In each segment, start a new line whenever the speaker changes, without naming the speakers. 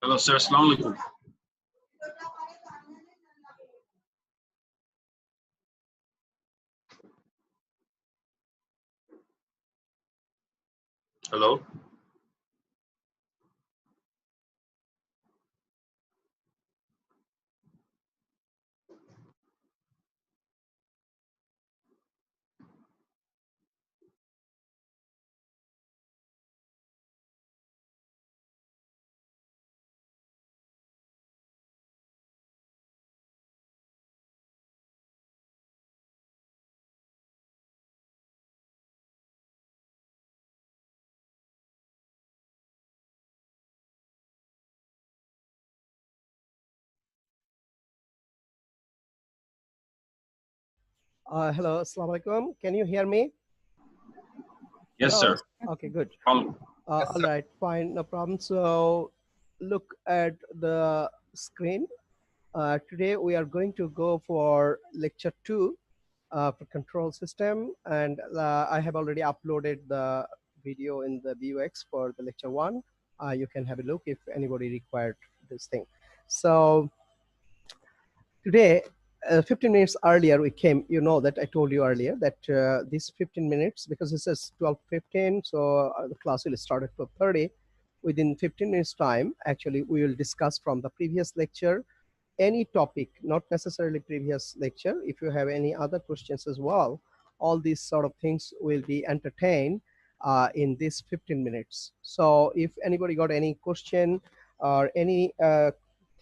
Hello, sir. Assalamu alaikum. Hello.
Hello, assalamu alaikum. Can you hear me?
Yes,
Hello?
sir.
Okay, good.
Yes,
All right, fine, no problem. So look at the screen. Today we are going to go for lecture 2 for control system, and I have already uploaded the video in the BUX for the lecture 1. You can have a look if anybody required this thing. So today, 15 minutes earlier we came. You know that I told you earlier that these 15 minutes, because this is 12:15, so the class will start at 12:30. Within 15 minutes time, actually, we will discuss from the previous lecture any topic, not necessarily previous lecture. If you have any other questions as well, all these sort of things will be entertained in these 15 minutes. So if anybody got any question or any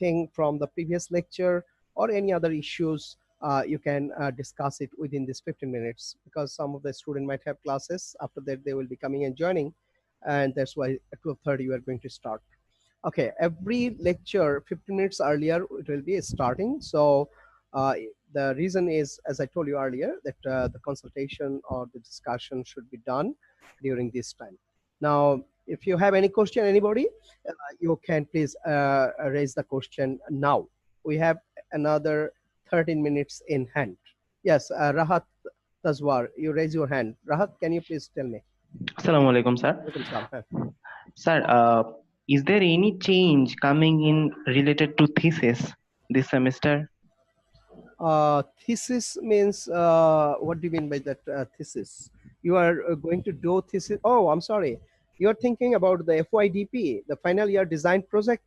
thing from the previous lecture or any other issues, you can discuss it within this 15 minutes, because some of the student might have classes. After that, they will be coming and joining, and that's why at 12:30 we are going to start. Okay, every lecture 15 minutes earlier it will be starting. So the reason is, as I told you earlier, that the consultation or the discussion should be done during this time. Now, if you have any question, anybody, you can please raise the question now. We have another 13 minutes in hand. Yes, Rahat Tazwar, you raise your hand. Rahat, can you please tell me?
Assalamu alaikum, sir.
Welcome, Salam.
Sir, is there any change coming in related to thesis this semester?
Thesis means, what do you mean by that thesis? You are going to do thesis. Oh, I'm sorry. You're thinking about the FYDP, the final year design project,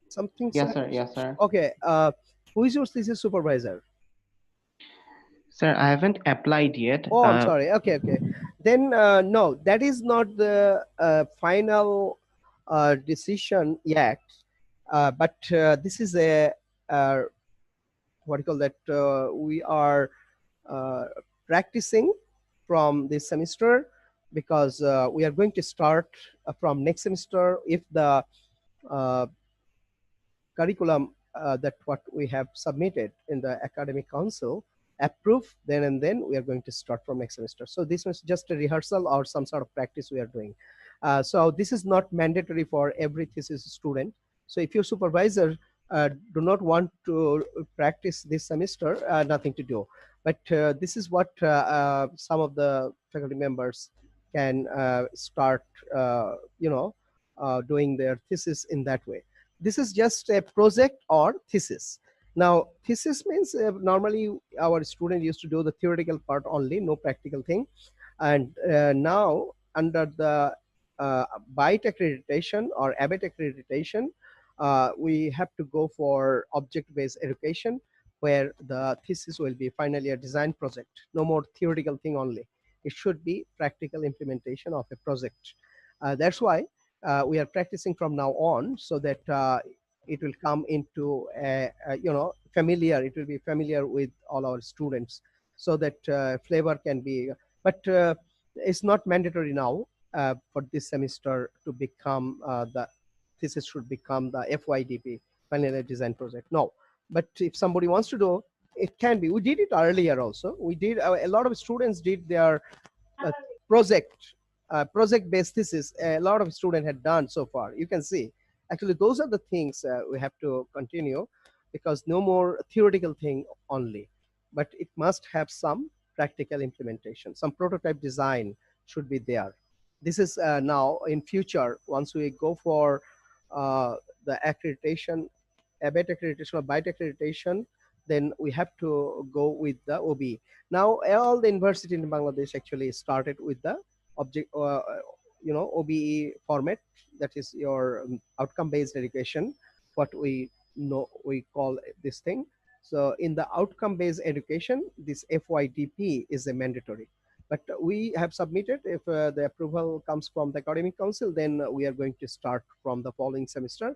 something.
Yes, sir. Yes, sir.
Okay. Who is your thesis supervisor?
Sir, I haven't applied yet.
Oh, I'm sorry. Okay, okay. Then no, that is not the final decision yet. But this is a what do you call that? We are practicing from this semester, because we are going to start from next semester. If the uh, curriculum that what we have submitted in the academic council approve, then and then we are going to start from next semester. So this was just a rehearsal or some sort of practice we are doing. So this is not mandatory for every thesis student. So if your supervisor do not want to practice this semester, nothing to do. But this is what some of the faculty members can start, doing their thesis in that way. This is just a project or thesis. Now, thesis means normally our student used to do the theoretical part only, no practical thing. And now under the BITE accreditation or ABET accreditation, we have to go for object-based education, where the thesis will be finally a design project. No more theoretical thing only. It should be practical implementation of a project. That's why we are practicing from now on, so that it will come into familiar. It will be familiar with all our students, so that flavor can be. But it's not mandatory now for this semester to become the thesis should become the FYDP, final year design project. No, but if somebody wants to do, it can be. We did it earlier also. We did a lot of students did their uh, project-based thesis. A lot of students had done so far. You can see, actually, those are the things we have to continue, because no more theoretical thing only, but it must have some practical implementation. Some prototype design should be there. This is now in future, once we go for the accreditation, ABET accreditation or BITE accreditation, then we have to go with the OBE. Now, all the university in Bangladesh actually started with the OBE format, that is your outcome-based education, what we know we call this thing. So in the outcome-based education, this FYDP is a mandatory. But we have submitted, if the approval comes from the academic council, then we are going to start from the following semester.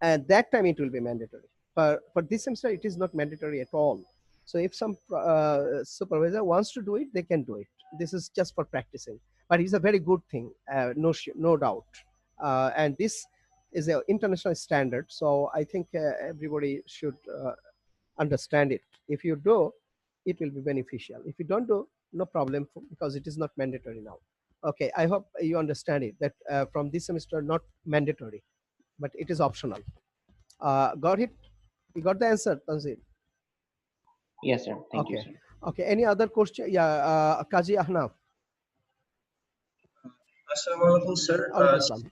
And that time it will be mandatory. For this semester, it is not mandatory at all. So if some supervisor wants to do it, they can do it. This is just for practicing. But it's a very good thing, no doubt. And this is an international standard. So I think everybody should understand it. If you do, it will be beneficial. If you don't do, no problem, because it is not mandatory now. Okay, I hope you understand it, that from this semester, not mandatory, but it is optional. Got it? You got the answer, Tanzil?
Yes, sir. Thank you,
Okay.
sir.
Okay, any other question? Yeah, Kazi Ahnaf.
Assalamualaikum, sir.
Alaikum salam.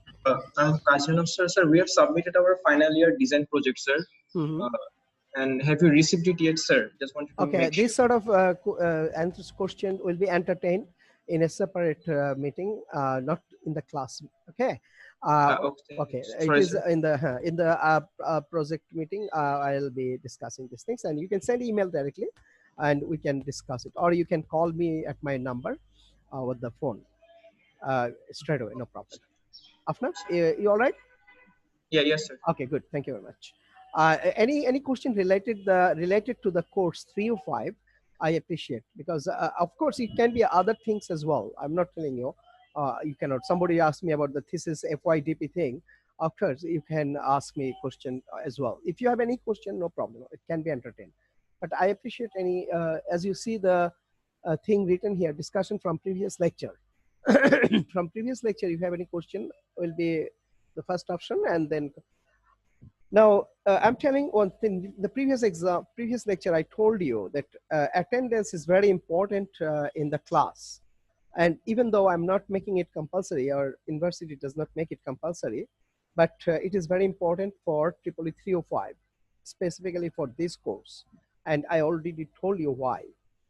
I'm Kazim, sir. Sir, we have submitted our final year design project, sir.
Mhm.
And have you received it yet, sir? Just wanted to
Okay,
make sure.
this sort of answers question will be entertained in a separate meeting, not in the class. Okay. Okay. It
Sorry,
is
sir.
in the project meeting. I'll be discussing these things, and you can send email directly, and we can discuss it, or you can call me at my number with the phone straight away. No problem. Afna, you all right?
Yeah, yes, sir.
Okay, good. Thank you very much. Any question related to the course 305, I appreciate, because of course it can be other things as well. I'm not telling you you cannot. Somebody asked me about the thesis FYDP thing. Of course, you can ask me a question as well. If you have any question, no problem. It can be entertained. But I appreciate any, as you see the thing written here, discussion from previous lecture. From previous lecture, if you have any question, will be the first option, and then now, I'm telling one thing. The previous lecture, I told you that attendance is very important in the class. And even though I'm not making it compulsory, our university does not make it compulsory, but it is very important for EEE 305, specifically for this course. And I already told you why.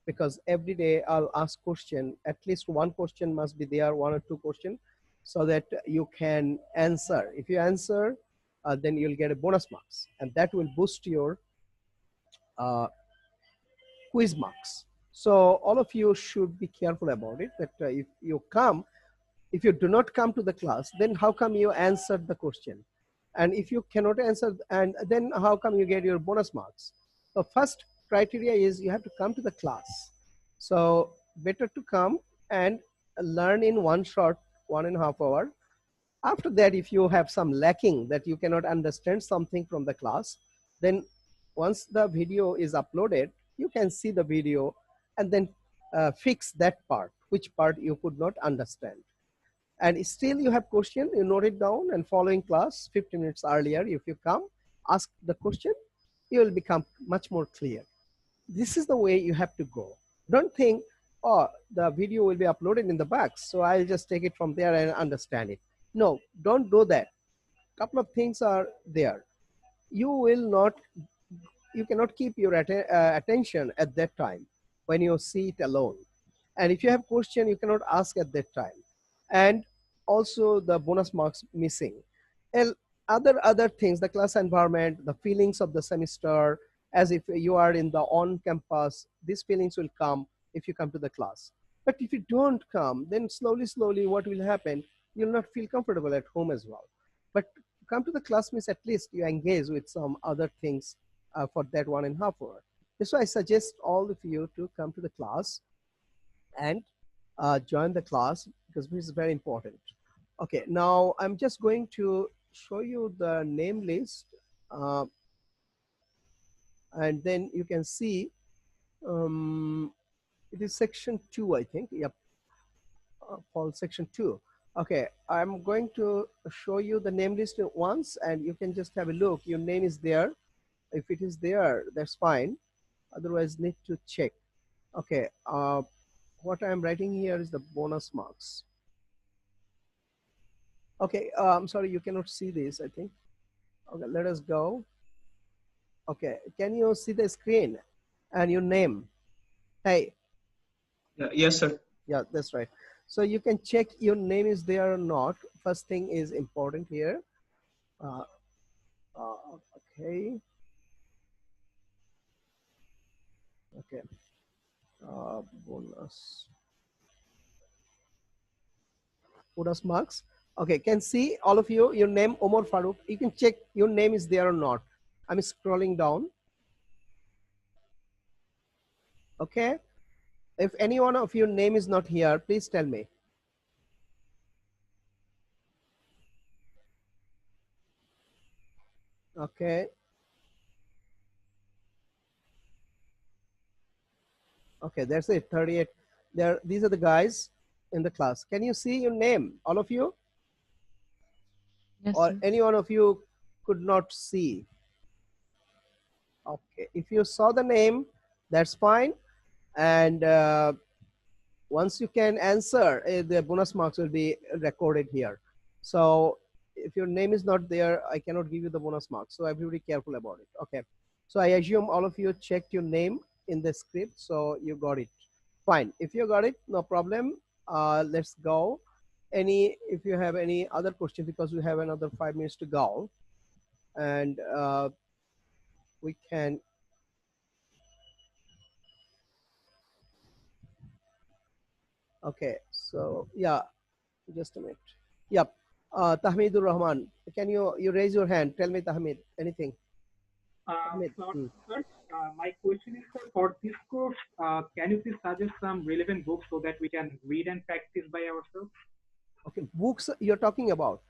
Because every day I'll ask question, at least one question must be there, one or two questions, so that you can answer. If you answer, then you'll get a bonus marks, and that will boost your quiz marks. So all of you should be careful about it, that if you do not come to the class, then how come you answered the question? And if you cannot answer, and then how come you get your bonus marks? So first criteria is you have to come to the class. So better to come and learn in one shot, 1.5 hour. After that, if you have some lacking that you cannot understand something from the class, then once the video is uploaded, you can see the video and then fix that part, which part you could not understand. And still you have question, you note it down, and following class 15 minutes earlier, if you come, ask the question, you will become much more clear. This is the way you have to go. Don't think, oh, the video will be uploaded in the box, so I'll just take it from there and understand it. No, don't do that. Couple of things are there. You cannot keep your attention at that time when you see it alone. And if you have question, you cannot ask at that time. And also the bonus marks missing. And other things, the class environment, the feelings of the semester, as if you are in the on campus, these feelings will come if you come to the class. But if you don't come, then slowly what will happen? You'll not feel comfortable at home as well. But come to the class means at least you engage with some other things for that 1.5 hour. That's why I suggest all of you to come to the class and join the class, because this is very important. Okay, now I'm just going to show you the name list, and then you can see it is section 2, I think. Yep, for section 2. Okay, I'm going to show you the name list once, and you can just have a look. Your name is there. If it is there, that's fine. Otherwise, need to check. Okay, what I'm writing here is the bonus marks. Okay, I'm sorry, you cannot see this, I think. Okay, let us go. Okay, can you see the screen and your name? Hey,
Yes, sir.
yeah, that's right. So you can check your name is there or not. First thing is important here. Uh, okay. Okay. Bonus. Bonus marks. Okay, can see all of you, your name Omar Farooq. You can check your name is there or not. I'm scrolling down. Okay. If any one of your name is not here, please tell me. Okay. Okay, that's it. 38. There, these are the guys in the class. Can you see your name, all of you?
Yes,
Or
sir.
any one of you could not see? Okay, if you saw the name, that's fine. And once you can answer, the bonus marks will be recorded here. So if your name is not there, I cannot give you the bonus marks. So everybody careful about it. Okay. So I assume all of you checked your name in the script, so you got it. Fine. If you got it, no problem. Let's go. If you have any other question, because we have another 5 minutes to go, and we can. Okay. So yeah, just a minute. Yep. Tahmidur Rahman, can you raise your hand? Tell me, Tahmid, anything? Tahmid.
Sir, my question is, sir, for this course, can you please suggest some relevant books so that we can read and practice by ourselves?
Okay, books you're talking about.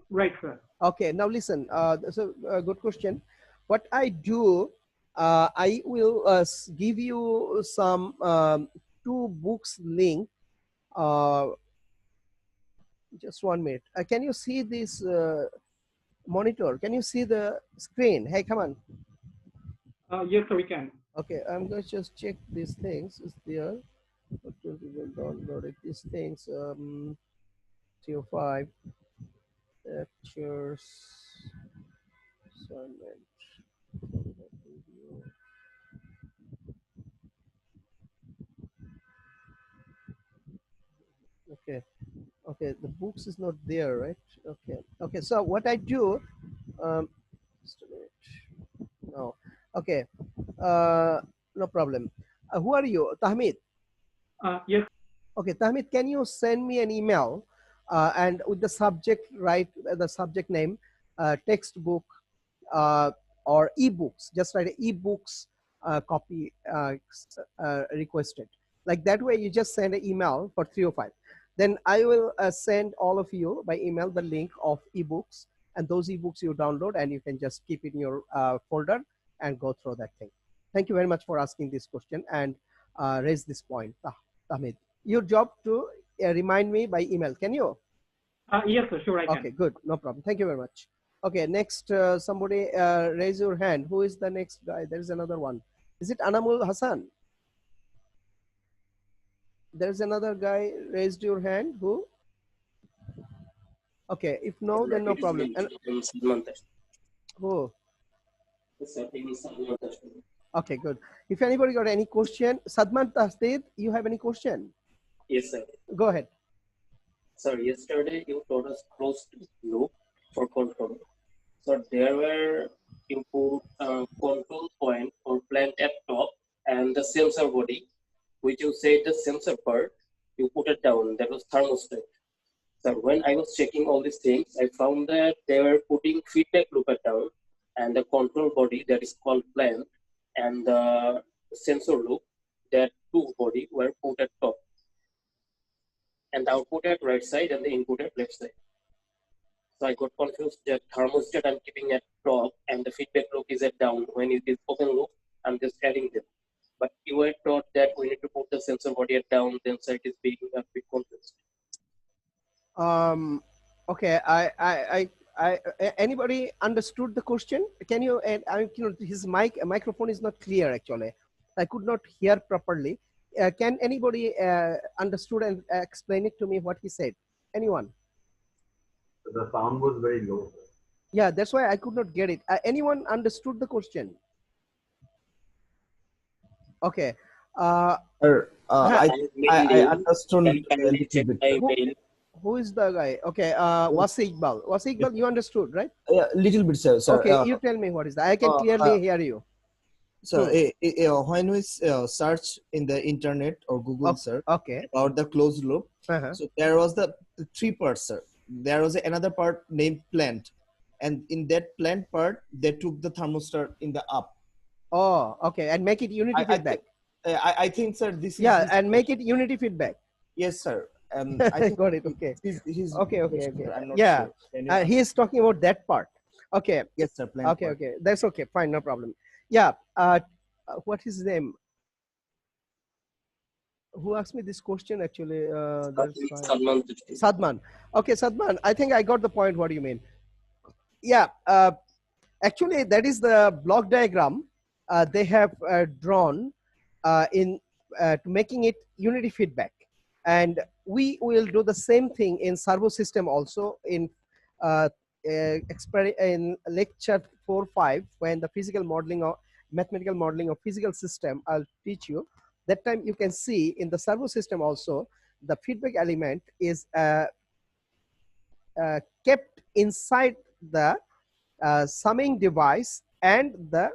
Right, sir.
Okay, now listen, that's a good question. What I do, I will give you some 2 books link. Just 1 minute. Can you see this monitor? Can you see the screen? Hey, come on.
Yes, sir, we can.
Okay, I'm going to just check these things. Is there? Downloaded these things. 305 lectures. Assignment. Okay. Okay, the books is not there, right? Okay. Okay, so what I do, just a minute. No. Okay. No problem. Who are you? Tahmid.
Yes.
Okay, Tahmid, can you send me an email and with the subject, write the subject name, textbook, or ebooks, just write ebooks copy requested. Like that way, you just send an email for 305. Then I will send all of you by email the link of ebooks, and those ebooks you download and you can just keep in your folder and go through that thing. Thank you very much for asking this question and raise this point, Tahmid. Your job to remind me by email. Can you?
Yes, sir, sure, I can.
Okay, good. No problem. Thank you very much. Okay, next, somebody raise your hand. Who is the next guy? There's another one. Is it Anamul Hassan? There's another guy raised your hand. Who? Okay, if no, then no problem. And who? Okay, good. If anybody got any question, Sadman Tasdid, you have any question?
Yes, sir.
Go ahead.
Sir, yesterday you taught us closed loop for control. So there were you put control point or plant at top and the sensor body, which you said the sensor part, you put it down. That was thermostat. So when I was checking all these things, I found that they were putting feedback loop at down and the control body that is called plant and the sensor loop, that two body were put at top. And the output at right side and the input at left side. So I got confused that thermostat I'm keeping at top and the feedback loop is at down. When it is open loop, I'm just adding them. But you were taught that we need to put the sensor body at down, then site is being a bit confused.
Okay, anybody understood the question? Can you, his microphone is not clear actually. I could not hear properly. Can anybody understood and explain it to me what he said? Anyone?
The sound was very low.
Yeah, that's why I could not get it. Anyone understood the question? Okay.
Sir,
Ha-
I understood
Can
a
kindly
little
check
bit.
my
who,
mail.
who is the guy? Okay. Wasi Iqbal. Wasi Iqbal, you understood, right?
Yeah, little bit, sir.
Okay, you tell me what is that. I can clearly hear you.
Sir, when we search in the internet or Google search
Okay.
about the closed loop,
Uh-huh.
so there was the three parts, sir. There was another part named plant, and in that plant part, they took the thermostat in the up.
Oh, okay. And make it unity feedback.
I think, sir, this is
Yeah,
his
and make it unity feedback.
yes, sir. And I think
Got it. Okay.
he's
Okay.
question, sir. I'm not
Yeah.
sure. Can you
He is talking about that part. Okay.
yes, sir. Plant
Okay.
part.
Okay. That's okay. Fine. No problem. Yeah. What is his name? Who asked me this question actually? That's fine.
Salman Dusty.
Sadman. Okay, Sadman. I think I got the point. What do you mean? Yeah. Actually, that is the block diagram they have drawn in to making it unity feedback, and we will do the same thing in servo system also in in lecture 4-5 when the physical modeling or mathematical modeling of physical system I'll teach you. That time you can see in the servo system also the feedback element is kept inside the summing device and the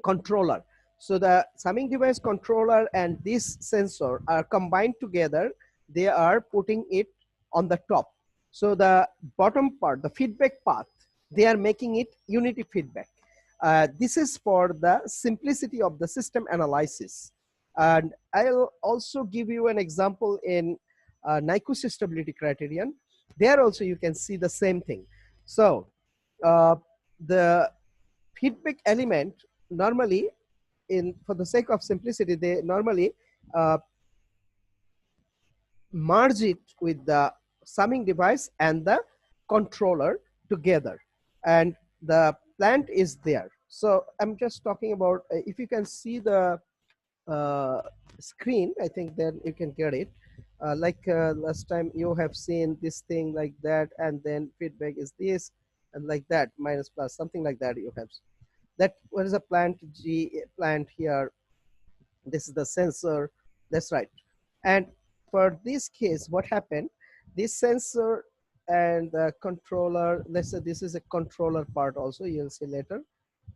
controller. So the summing device, controller, and this sensor are combined together. They are putting it on the top. So the bottom part, the feedback path, they are making it unity feedback. This is for the simplicity of the system analysis. And I'll also give you an example in Nyquist stability criterion. There also you can see the same thing. So the feedback element normally, for the sake of simplicity, they normally merge it with the summing device and the controller together, and the plant is there. So I'm just talking about if you can see the screen, I think then you can get it. Last time you have seen this thing like that, and then feedback is this, and like that, minus plus, something like that you have. That what is a plant plant here. This is the sensor. That's right. And for this case, what happened? This sensor and the controller, let's say this is a controller part also, you'll see later.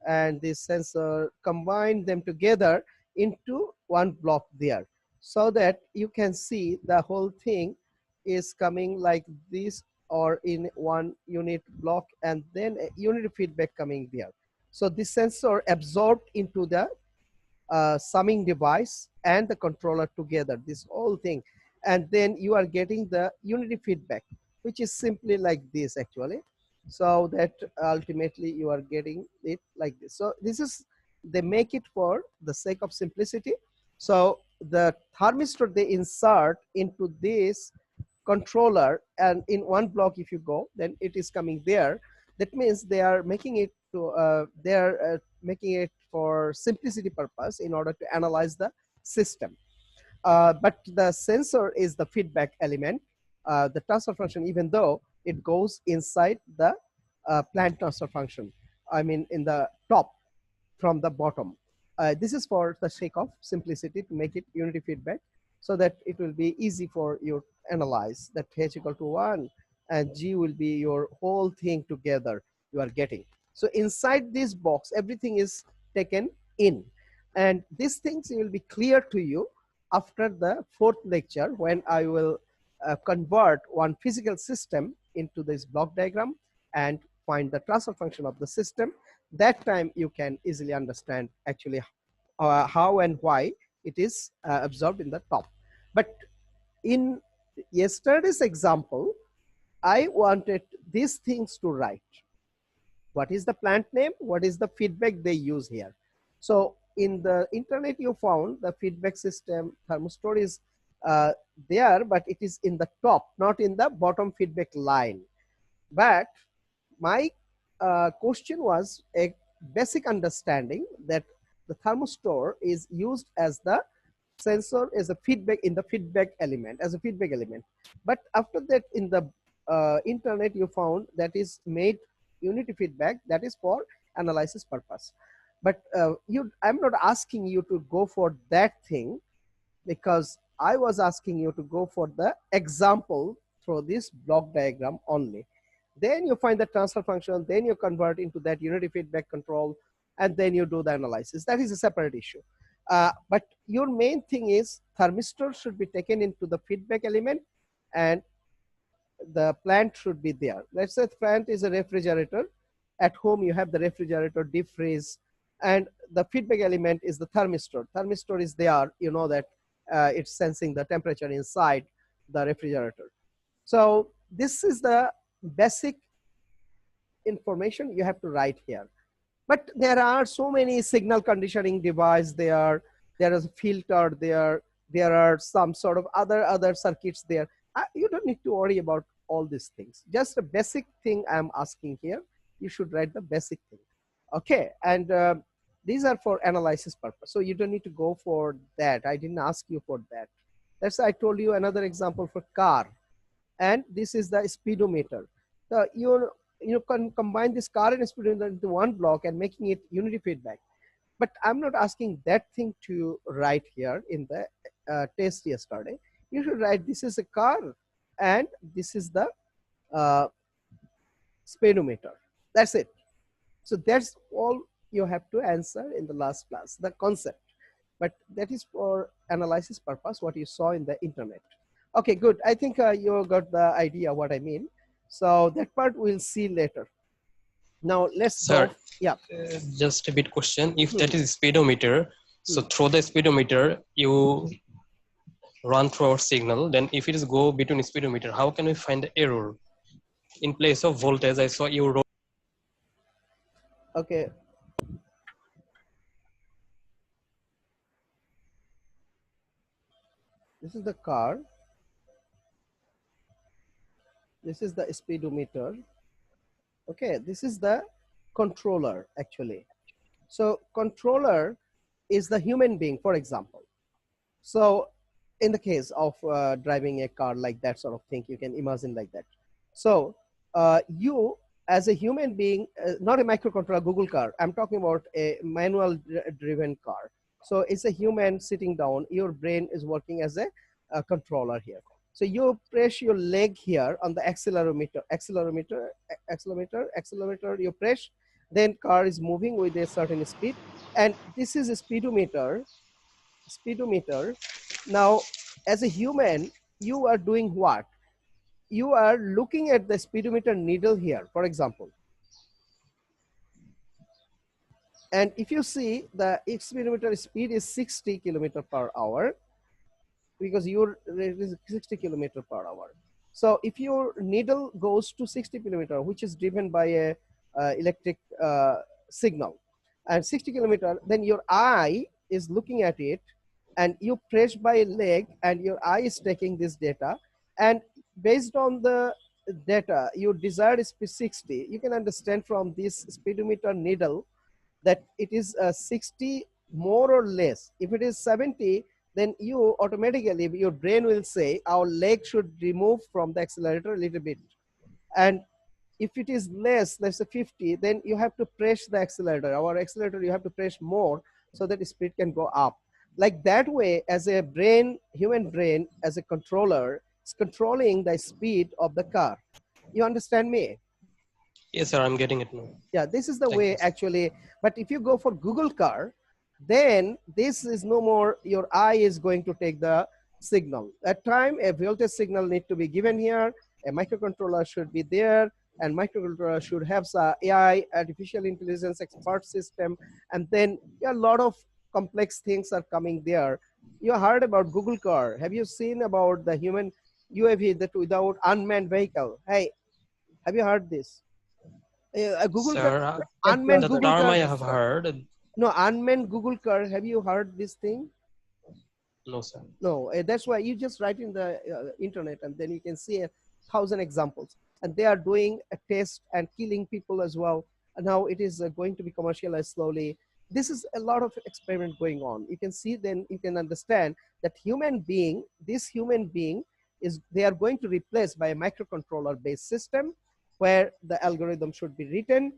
And this sensor, combine them together into one block there, so that you can see the whole thing is coming like this, or in one unit block, and then a unit feedback coming there. So this sensor absorbed into the summing device and the controller together, this whole thing. And then you are getting the unity feedback, which is simply like this actually. So that ultimately you are getting it like this. So this is, they make it for the sake of simplicity. So the thermistor they insert into this controller, and in one block if you go, then it is coming there. That means they are making it to they are making it for simplicity purpose in order to analyze the system. But the sensor is the feedback element, the transfer function, even though it goes inside the plant transfer function, I mean in the top from the bottom. This is for the sake of simplicity to make it unity feedback, so that it will be easy for you to analyze that h equal to 1 and g will be your whole thing together you are getting. So inside this box, everything is taken in. And these things will be clear to you after the 4th lecture, when I will convert one physical system into this block diagram and find the transfer function of the system. That time you can easily understand actually how and why it is absorbed in the top. But in yesterday's example, I wanted these things to write. What is the plant name? What is the feedback they use here? So in the internet, you found the feedback system thermistor is there, but it is in the top, not in the bottom feedback line. But my question was a basic understanding that the thermistor is used as the sensor as a feedback in the feedback element, as a feedback element. But after that, in the internet, you found that is made unity feedback, that is for analysis purpose. But I'm not asking you to go for that thing, because I was asking you to go for the example through this block diagram only. Then you find the transfer function, then you convert into that unity feedback control, and then you do the analysis. That is a separate issue. But your main thing is thermistor should be taken into the feedback element, and the plant should be there. Let's say the plant is a refrigerator. At home, you have the refrigerator, deep freeze, and the feedback element is the thermistor. Thermistor is there, you know that it's sensing the temperature inside the refrigerator. So this is the basic information you have to write here. But there are so many signal conditioning device there. There is a filter there. There are some sort of other circuits there. You don't need to worry about all these things. Just a basic thing I'm asking here. You should write the basic thing. Okay, and these are for analysis purpose. So you don't need to go for that. I didn't ask you for that. That's why I told you another example for car. And this is the speedometer. So you can combine this car and speedometer into one block and making it unity feedback. But I'm not asking that thing to write here in the test yesterday. You should write this is a car and this is the speedometer. That's it. So that's all you have to answer in the last class, the concept. But that is for analysis purpose, what you saw in the internet. Okay, good. I think you got the idea what I mean. So that part we'll see later. Now let's
Sir,
go. Yeah.
Just a bit question. If that is speedometer, so through the speedometer, you run through our signal. Then if it is go between speedometer, how can we find the error? In place of voltage, I saw you wrote.
Okay. This is the car. This is the speedometer. Okay, this is the controller actually. So controller is the human being, for example. So in the case of driving a car like that sort of thing, you can imagine like that. So you as a human being, not a microcontroller Google car, I'm talking about a manual driven car. So it's a human sitting down, your brain is working as a controller here. So you press your leg here on the accelerometer, you press, then car is moving with a certain speed. And this is a speedometer. Now, as a human, you are doing what? You are looking at the speedometer needle here, for example. And if you see the speedometer speed is 60 kilometer per hour, because your rate is 60 kilometer per hour. So if your needle goes to 60 kilometer, which is driven by a electric signal, and 60 kilometer, then your eye is looking at it, and you press by a leg, and your eye is taking this data, and based on the data, your desired speed 60. You can understand from this speedometer needle that it is 60 more or less. If it is 70, then you automatically, your brain will say our leg should remove from the accelerator a little bit. And if it is less, let's say 50, then you have to press the accelerator. Our accelerator, you have to press more so that the speed can go up. Like that way, as a brain, human brain, as a controller, is controlling the speed of the car. You understand me?
Yes, sir, I'm getting it now.
Yeah, this is the
Thank
way
you, sir.
actually. But if you go for Google car, then this is no more, your eye is going to take the signal. At time, a voltage signal need to be given here, a microcontroller should be there, and microcontroller should have some AI, artificial intelligence expert system, and then a lot of complex things are coming there. You heard about Google car. Have you seen about the human UAV, that without unmanned vehicle? Hey, have you heard this? Google
Sir,
car, unmanned
the
Google
term
car.
I have heard.
No, unmanned Google car. Have you heard this thing?
No, sir.
No, that's why you just write in the internet, and then you can see 1,000 examples. And they are doing a test and killing people as well. And now it is going to be commercialized slowly. This is a lot of experiment going on. You can see, then you can understand that this human being is, they are going to replace by a microcontroller based system. where the algorithm should be written,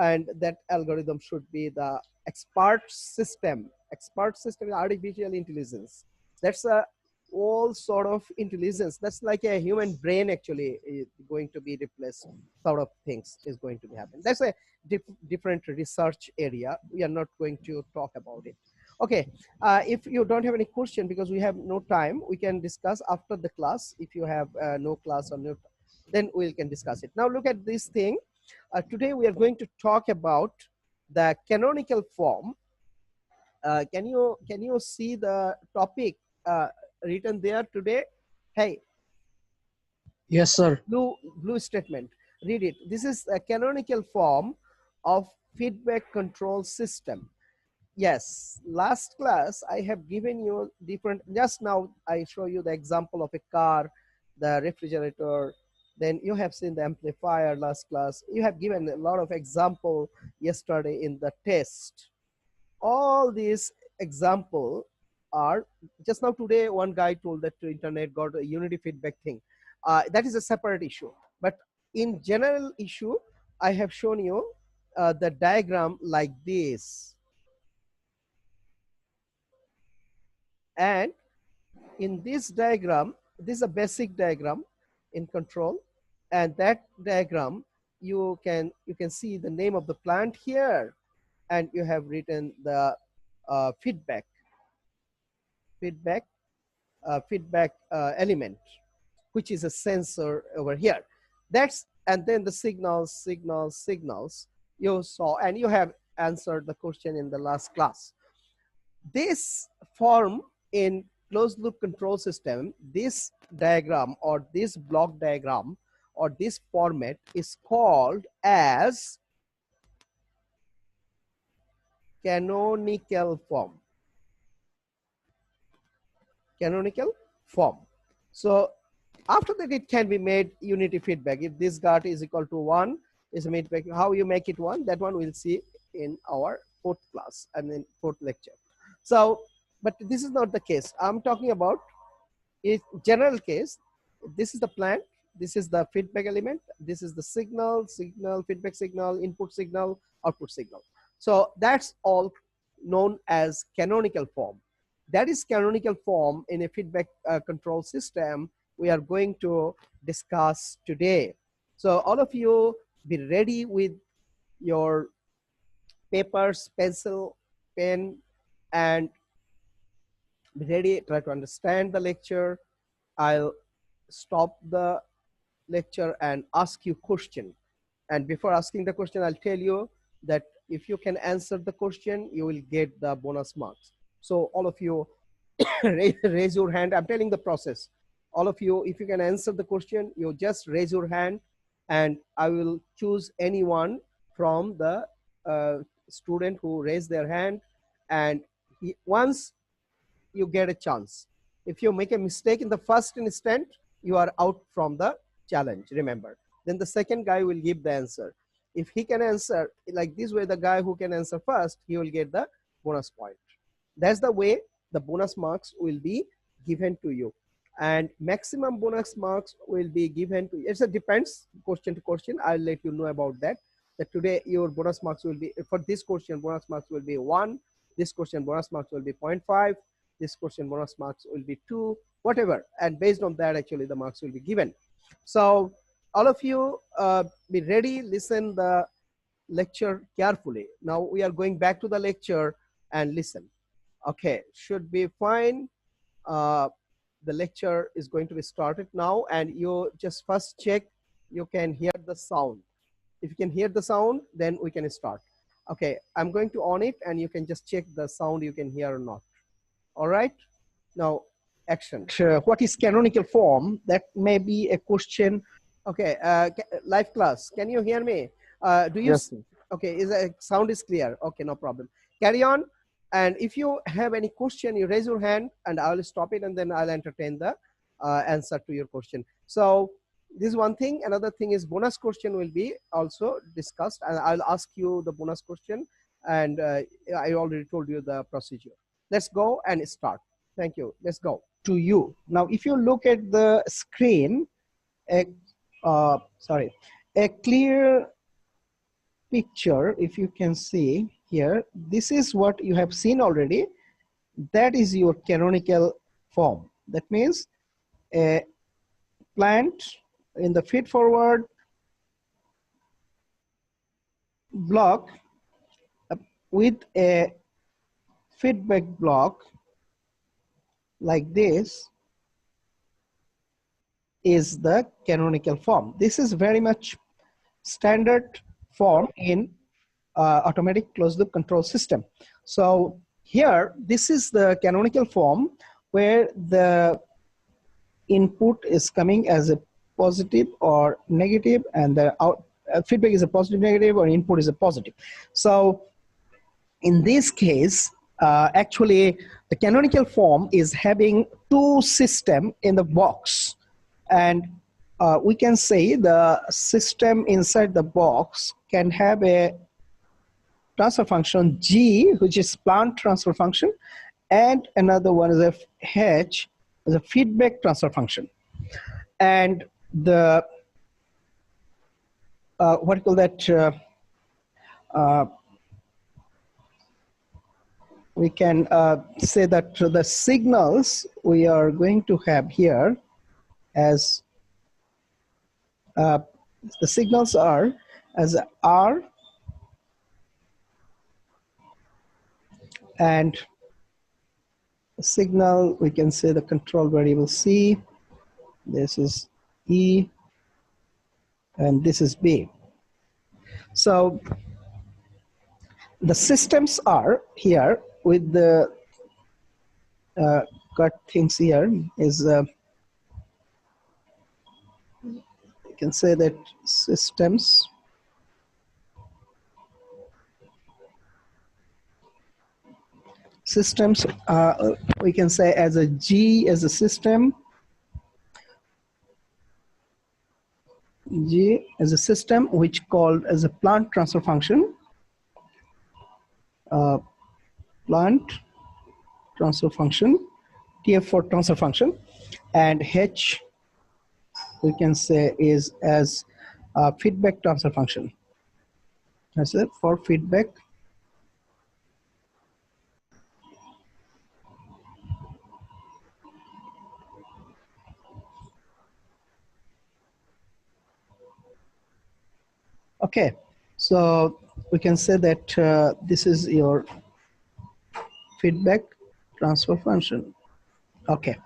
and that algorithm should be the expert system. Expert system is artificial intelligence. That's a all sort of intelligence. That's like a human brain actually is going to be replaced. Sort of things is going to be happen. That's a different research area. We are not going to talk about it. Okay, if you don't have any question, because we have no time, we can discuss after the class. If you have no class or no, then we can discuss it. Now look at this thing. Today we are going to talk about the canonical form. Can you see the topic written there today? Hey.
Yes, sir.
Blue statement. Read it. This is a canonical form of feedback control system. Yes, last class I have given you different, just now I show you the example of a car, the refrigerator, then you have seen the amplifier last class. You have given a lot of example yesterday in the test. All these example are, just now today one guy told that the internet got a unity feedback thing. That is a separate issue. But in general issue, I have shown you the diagram like this. And in this diagram, this is a basic diagram in control, and that diagram you can see the name of the plant here, and you have written the feedback element, which is a sensor over here. That's, and then the signals you saw, and you have answered the question in the last class. This form in closed loop control system, this diagram or this block diagram or this format is called as canonical form. Canonical form. So after that it can be made unity feedback. If this GAT is equal to 1 is a feedback, how you make it 1, that one we'll see in our fourth class and in fourth lecture. So, but this is not the case. I'm talking about a general case. This is the plant. This is the feedback element. This is the signal, feedback signal, input signal, output signal. So that's all known as canonical form. That is canonical form in a feedback control system we are going to discuss today. So all of you be ready with your papers, pencil, pen, and be ready, try to understand the lecture. I'll stop the lecture and ask you question. And before asking the question, I'll tell you that if you can answer the question, you will get the bonus marks. So all of you raise your hand. I'm telling the process. All of you, if you can answer the question, you just raise your hand and I will choose anyone from the student who raised their hand, and once you get a chance. If you make a mistake in the first instant, you are out from the challenge, remember. Then the second guy will give the answer. If he can answer like this way, the guy who can answer first, he will get the bonus point. That's the way the bonus marks will be given to you. And maximum bonus marks will be given to you. It depends question to question. I'll let you know about that. That today your bonus marks will be, for this question, bonus marks will be 1. This question, bonus marks will be 0.5. This question, bonus marks will be 2, whatever. And based on that, actually, the marks will be given. So all of you be ready, listen the lecture carefully. Now we are going back to the lecture and listen. Okay, should be fine. The lecture is going to be started now, and you just first check you can hear the sound. If you can hear the sound, then we can start. Okay, I'm going to on it and you can just check the sound you can hear or not. All right, now action. What is canonical form? That may be a question. Okay, live class, can you hear me? Do you? Yes. Okay, sound is clear? Okay, no problem. Carry on. And if you have any question, you raise your hand and I will stop it and then I'll entertain the answer to your question. So this is one thing. Another thing is bonus question will be also discussed, and I'll ask you the bonus question, and I already told you the procedure. Let's go and start. Thank you. Let's go to you. Now, if you look at the screen, sorry, a clear picture, if you can see here, this is what you have seen already. That is your canonical form. That means a plant in the feed forward block with a feedback block like this is the canonical form. This is very much standard form in automatic closed loop control system. So here, this is the canonical form where the input is coming as a positive or negative, and the feedback is a positive, negative, or input is a positive. So in this case, actually, the canonical form is having two systems in the box. And we can say the system inside the box can have a transfer function G, which is plant transfer function, and another one is a H, is a feedback transfer function. And the what do you call that? We can say that the signals we are going to have here as the signals are as R and signal, we can say the control variable C, this is E, and this is B. So the systems are here with the cut things here is you can say that systems we can say as a G as a system, G as a system which called as a plant transfer function, plant transfer function, TF4 transfer function, and H we can say is as a feedback transfer function. That's it for feedback. Okay, so we can say that this is your feedback transfer function. Okay,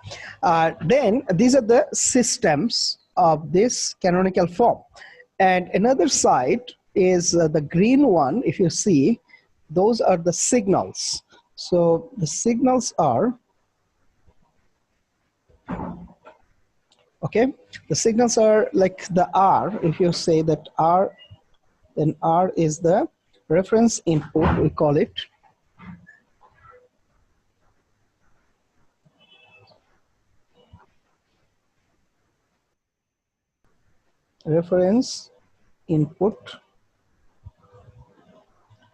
then these are the systems of this canonical form. And another side is the green one, if you see, those are the signals. So the signals are, okay, the signals are like the R, if you say that R, then R is the reference input, we call it. Reference input.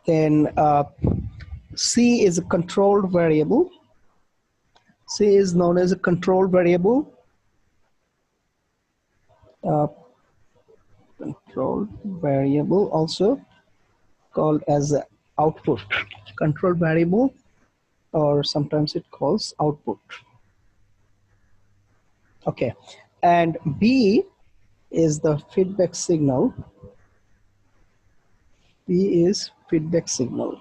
Then C is a controlled variable. C is known as a control variable. Control variable also called as a output. Control variable, or sometimes it calls output. Okay, and B is the feedback signal. B is feedback signal.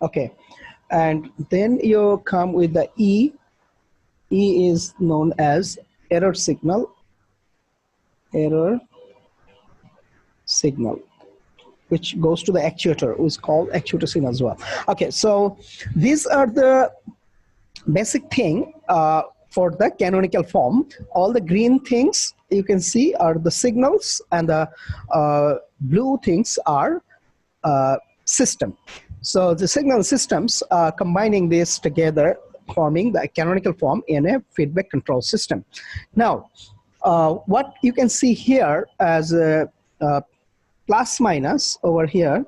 Okay, and then you come with the E. E is known as error signal. Error signal, which goes to the actuator, which is called actuator signal as well. Okay, so these are the basic thing for the canonical form. All the green things you can see are the signals, and the blue things are system. So the signal systems combining this together, forming the canonical form in a feedback control system. Now, what you can see here as a plus minus over here,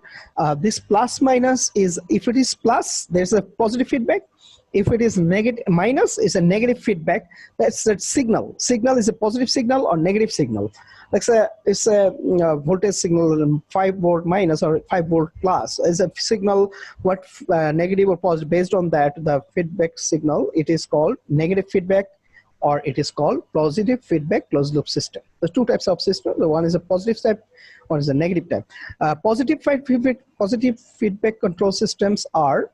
this plus minus is, if it is plus, there's a positive feedback.
If it is negative, minus is a negative feedback. That's a signal. Signal is a positive signal or negative signal. Like say it's a voltage signal 5 volt minus or 5 volt plus is a signal. What negative or positive, based on that the feedback signal, it is called negative feedback, or it is called positive feedback closed loop system. There's two types of system. The one is a positive type, one is a negative type. Positive feedback control systems are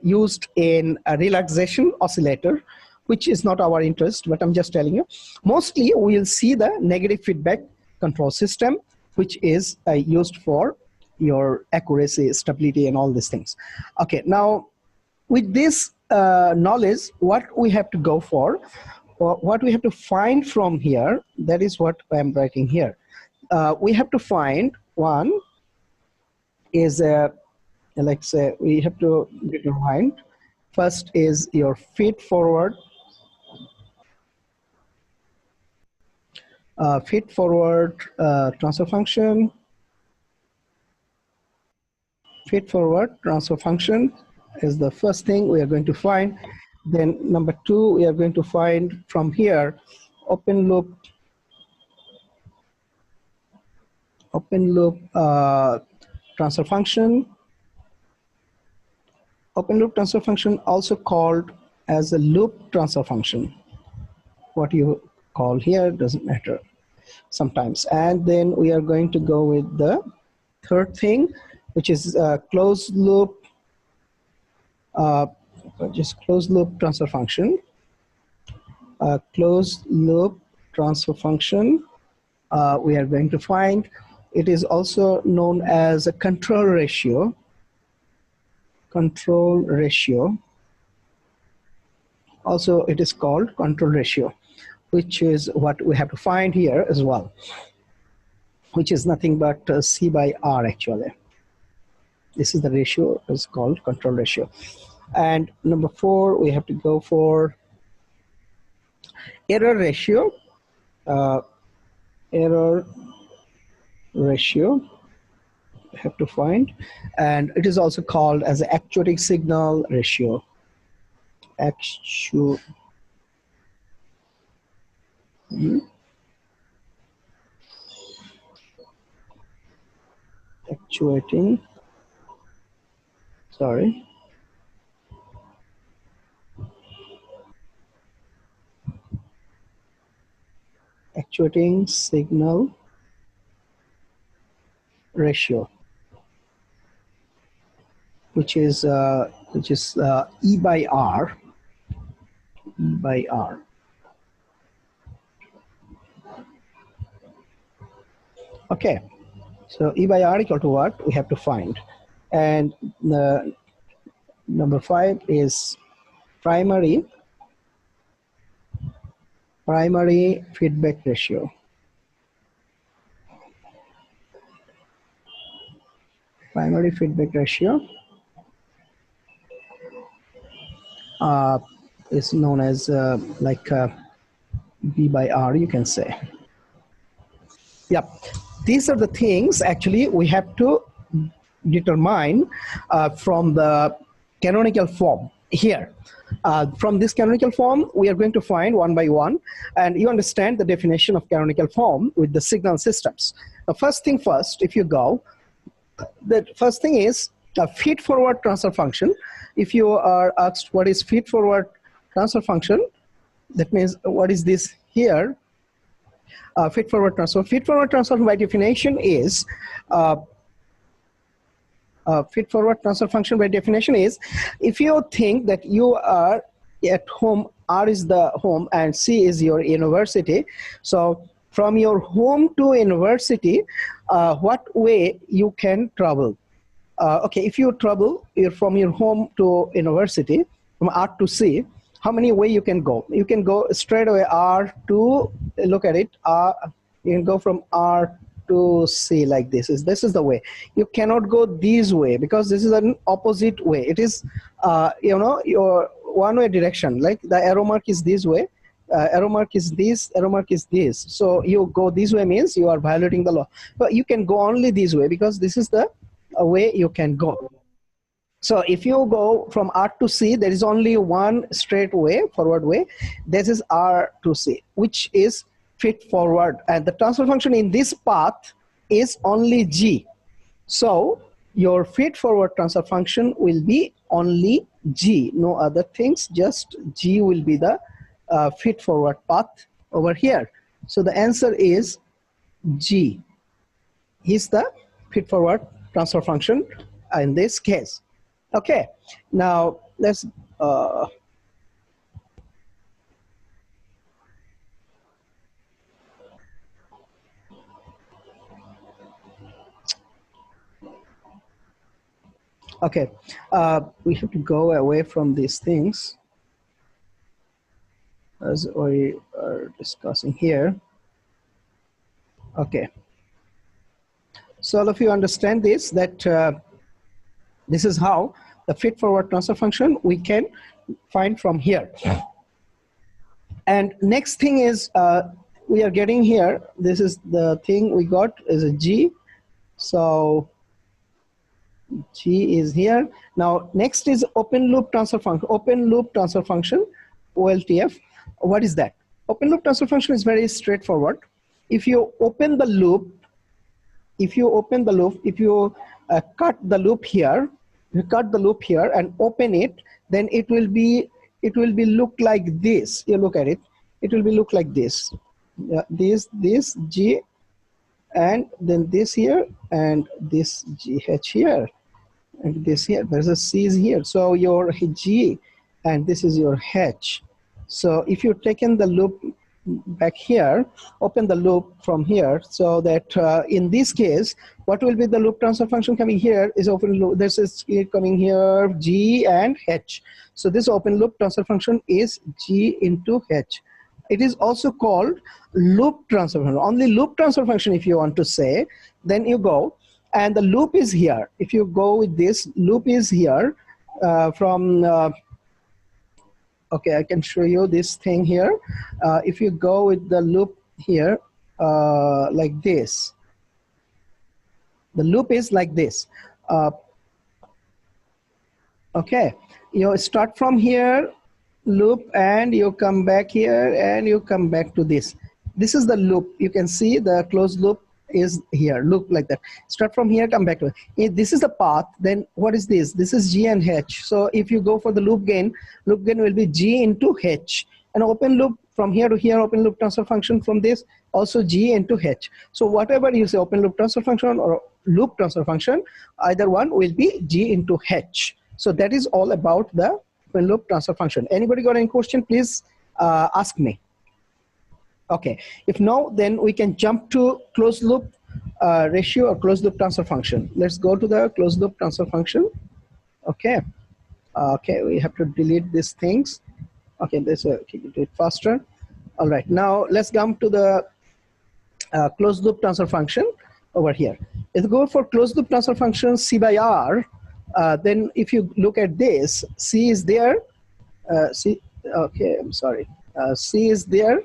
used in a relaxation oscillator, which is not our interest, but I'm just telling you. Mostly we'll see the negative feedback control system, which is used for your accuracy, stability, and all these things. Okay, now with this knowledge, what we have to go for, or what we have to find from here, that is what I'm writing here. We have to find one is like say we have to determine. First is your feed forward transfer function. Feed forward transfer function is the first thing we are going to find. Then number 2, we are going to find from here open loop transfer function. Open loop transfer function, also called as a loop transfer function. What you call here doesn't matter sometimes. And then we are going to go with the third thing, which is closed loop, just closed loop transfer function. Closed loop transfer function we are going to find. It is also known as a control ratio. Control ratio. Also, it is called control ratio, which is what we have to find here as well, which is nothing but C by R actually. This is the ratio, is called control ratio. And number 4, we have to go for error ratio. Error ratio we have to find, and it is also called as the actuating signal ratio. Actuating, sorry. Actuating signal ratio, which is E by R. E by R. Okay, so E by R equal to what? We have to find. And the number 5 is primary feedback ratio. Primary feedback ratio is known as like B by R, you can say. Yep, these are the things actually we have to determine from the canonical form here. From this canonical form, we are going to find one by one, and you understand the definition of canonical form with the signal systems. The first thing first, if you go, the first thing is a feed-forward transfer function. If you are asked what is feed-forward transfer function, that means what is this here? Feed-forward transfer. Feed-forward transfer by definition is feed-forward transfer function by definition is, if you think that you are at home, R is the home and C is your university. So from your home to university, what way you can travel? Okay, if you travel from your home to university, from R to C, how many way you can go? You can go straight away R to, look at it, you can go from R to C like this. This is the way. You cannot go this way because this is an opposite way. It is, you know, your one-way direction. Like the arrow mark is this way, arrow mark is this, arrow mark is this. So you go this way means you are violating the law. But you can go only this way because this is the way you can go. So if you go from R to C, there is only one straight way, forward way. This is R to C, which is feed forward. And the transfer function in this path is only G. So your feed forward transfer function will be only G, no other things, just G will be the feed forward path over here. So the answer is G is the feed forward transfer function in this case. Okay, now let's okay, we have to go away from these things as we are discussing here. Okay, so all of you understand this, that this is how the feed forward transfer function we can find from here. And next thing is we are getting here, this is the thing we got is a G. So G is here. Now next is open loop transfer function. Open loop transfer function, OLTF. What is that? Open loop transfer function is very straightforward. If you open the loop, if you cut the loop here, you cut the loop here and open it, then it will be look like this. You look at it, it will be look like this. This G, and then this here, and this GH here, and this here. There's a C is here. So your G, and this is your H. So if you've taken the loop back here, open the loop from here, so that in this case, what will be the loop transfer function coming here is open loop. This is coming here, G and H. So this open loop transfer function is G into H. It is also called loop transfer function. Only loop transfer function if you want to say, then you go, and the loop is here. If you go with this, loop is here okay, I can show you this thing here. If you go with the loop here, like this, the loop is like this. Okay, you start from here, loop, and you come back here, and you come back to this. This is the loop. You can see the closed loop is here, loop like that. Start from here, come back to it. If this is the path, then what is this? This is G and H. So if you go for the loop gain will be G into H. An open loop from here to here, open loop transfer function from this, also G into H. So whatever you say, open loop transfer function or loop transfer function, either one will be G into H. So that is all about the open loop transfer function. Anybody got any question, please ask me. Okay, if no, then we can jump to closed loop ratio or closed loop transfer function. Let's go to the closed loop transfer function. Okay, okay, we have to delete these things. Okay, this okay, do it faster. All right, now let's come to the closed loop transfer function over here. If you go for closed loop transfer function C by R, then if you look at this, C is there. C, okay, I'm sorry. C is there.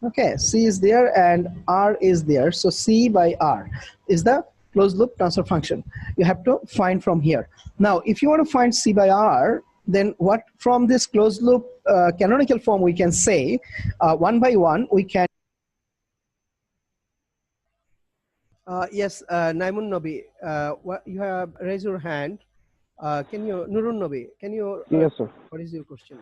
Okay, C is there and R is there. So C by R is the closed loop transfer function. You have to find from here. Now, if you want to find C by R, then what from this closed loop canonical form we can say one by one we can.
Yes, Naimun Nabi, what you have raised your hand. Can you, Nurun Nabi, can you?
Yes, sir.
What is your question?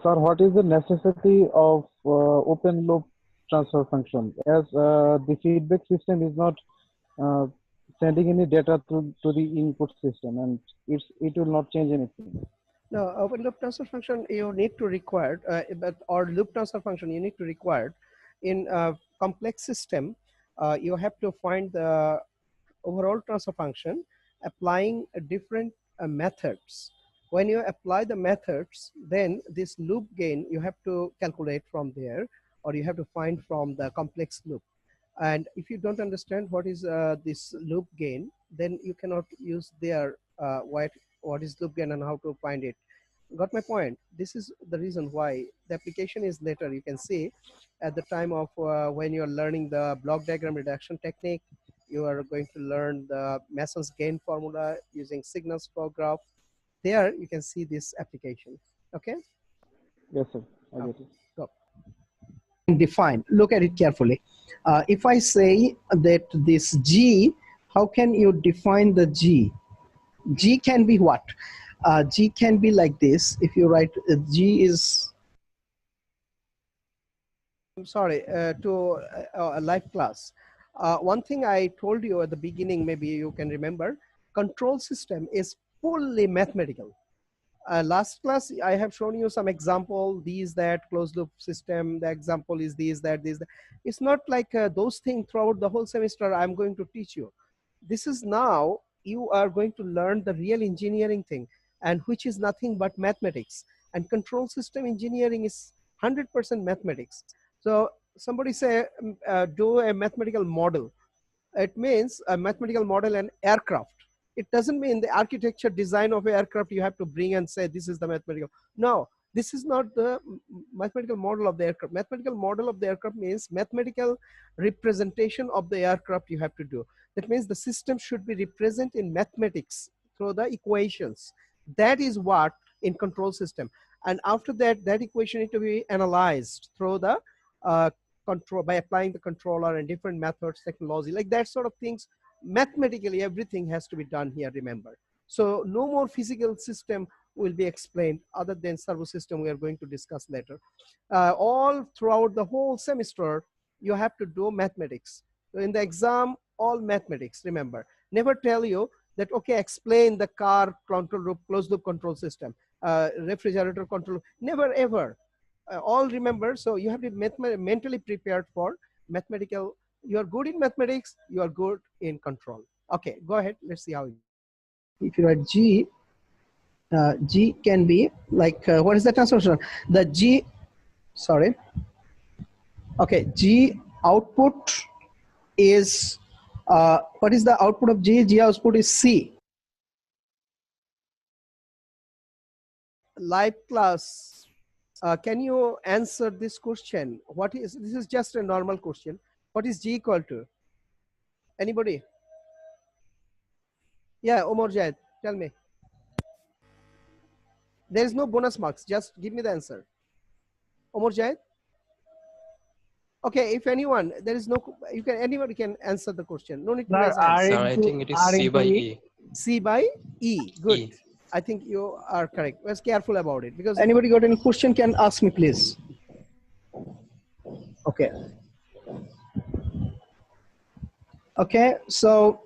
Sir, what is the necessity of open loop transfer function, as the feedback system is not sending any data to the input system, and it will not change anything?
No, open loop transfer function you need to require, or loop transfer function you need to require in a complex system. You have to find the overall transfer function applying different methods. When you apply the methods, then this loop gain you have to calculate from there, or you have to find from the complex loop. And if you don't understand what is this loop gain, then you cannot use their what is loop gain and how to find it. Got my point? This is the reason why the application is later. You can see at the time of when you're learning the block diagram reduction technique, you are going to learn the Mason's gain formula using signals flow graph. There you can see this application. Okay.
Yes, sir. I get it.
Go.
Define. Look at it carefully. If I say that this G, how can you define the G? G can be what? G can be like this. If you write G is.
I'm sorry, to a live class. One thing I told you at the beginning, maybe you can remember, control system is fully mathematical. Last class, I have shown you some example, these, that, closed loop system, the example is these, that, this, that. It's not like those things throughout the whole semester I'm going to teach you. This is now, you are going to learn the real engineering thing, and which is nothing but mathematics. And control system engineering is 100% mathematics. So somebody say, do a mathematical model. It means a mathematical model and aircraft. It doesn't mean the architecture design of an aircraft you have to bring and say this is the mathematical. No, this is not the mathematical model of the aircraft. Mathematical model of the aircraft means mathematical representation of the aircraft you have to do. That means the system should be represented in mathematics through the equations. That is what in control system. And after that, that equation need to be analyzed through the control by applying the controller and different methods, technology, like that sort of things. Mathematically, everything has to be done here, remember. So no more physical system will be explained other than servo system we are going to discuss later. All throughout the whole semester, you have to do mathematics. So in the exam, all mathematics, remember. Never tell you that, okay, explain the car control loop, closed loop control system, refrigerator control, never ever. All remember, so you have to be mentally prepared for mathematical. You are good in mathematics, you are good in control. Okay, go ahead, let's see how.
If you write G, G can be like, what is the transformation? The G, sorry. Okay, G output is, what is the output of G? G output is C.
Live class. Can you answer this question? What is, this is just a normal question. What is G equal to? Anybody? Yeah, Omar Jayed, tell me. There is no bonus marks, just give me the answer. Omar Jayed? Okay, if anyone, there is no, you can, anybody can answer the question. No need to raise hands.
Sir, I think it is C by E.
C by E, good. E. I think you are correct. Let's careful about it because
anybody got any question can ask me, please. Okay. Okay, so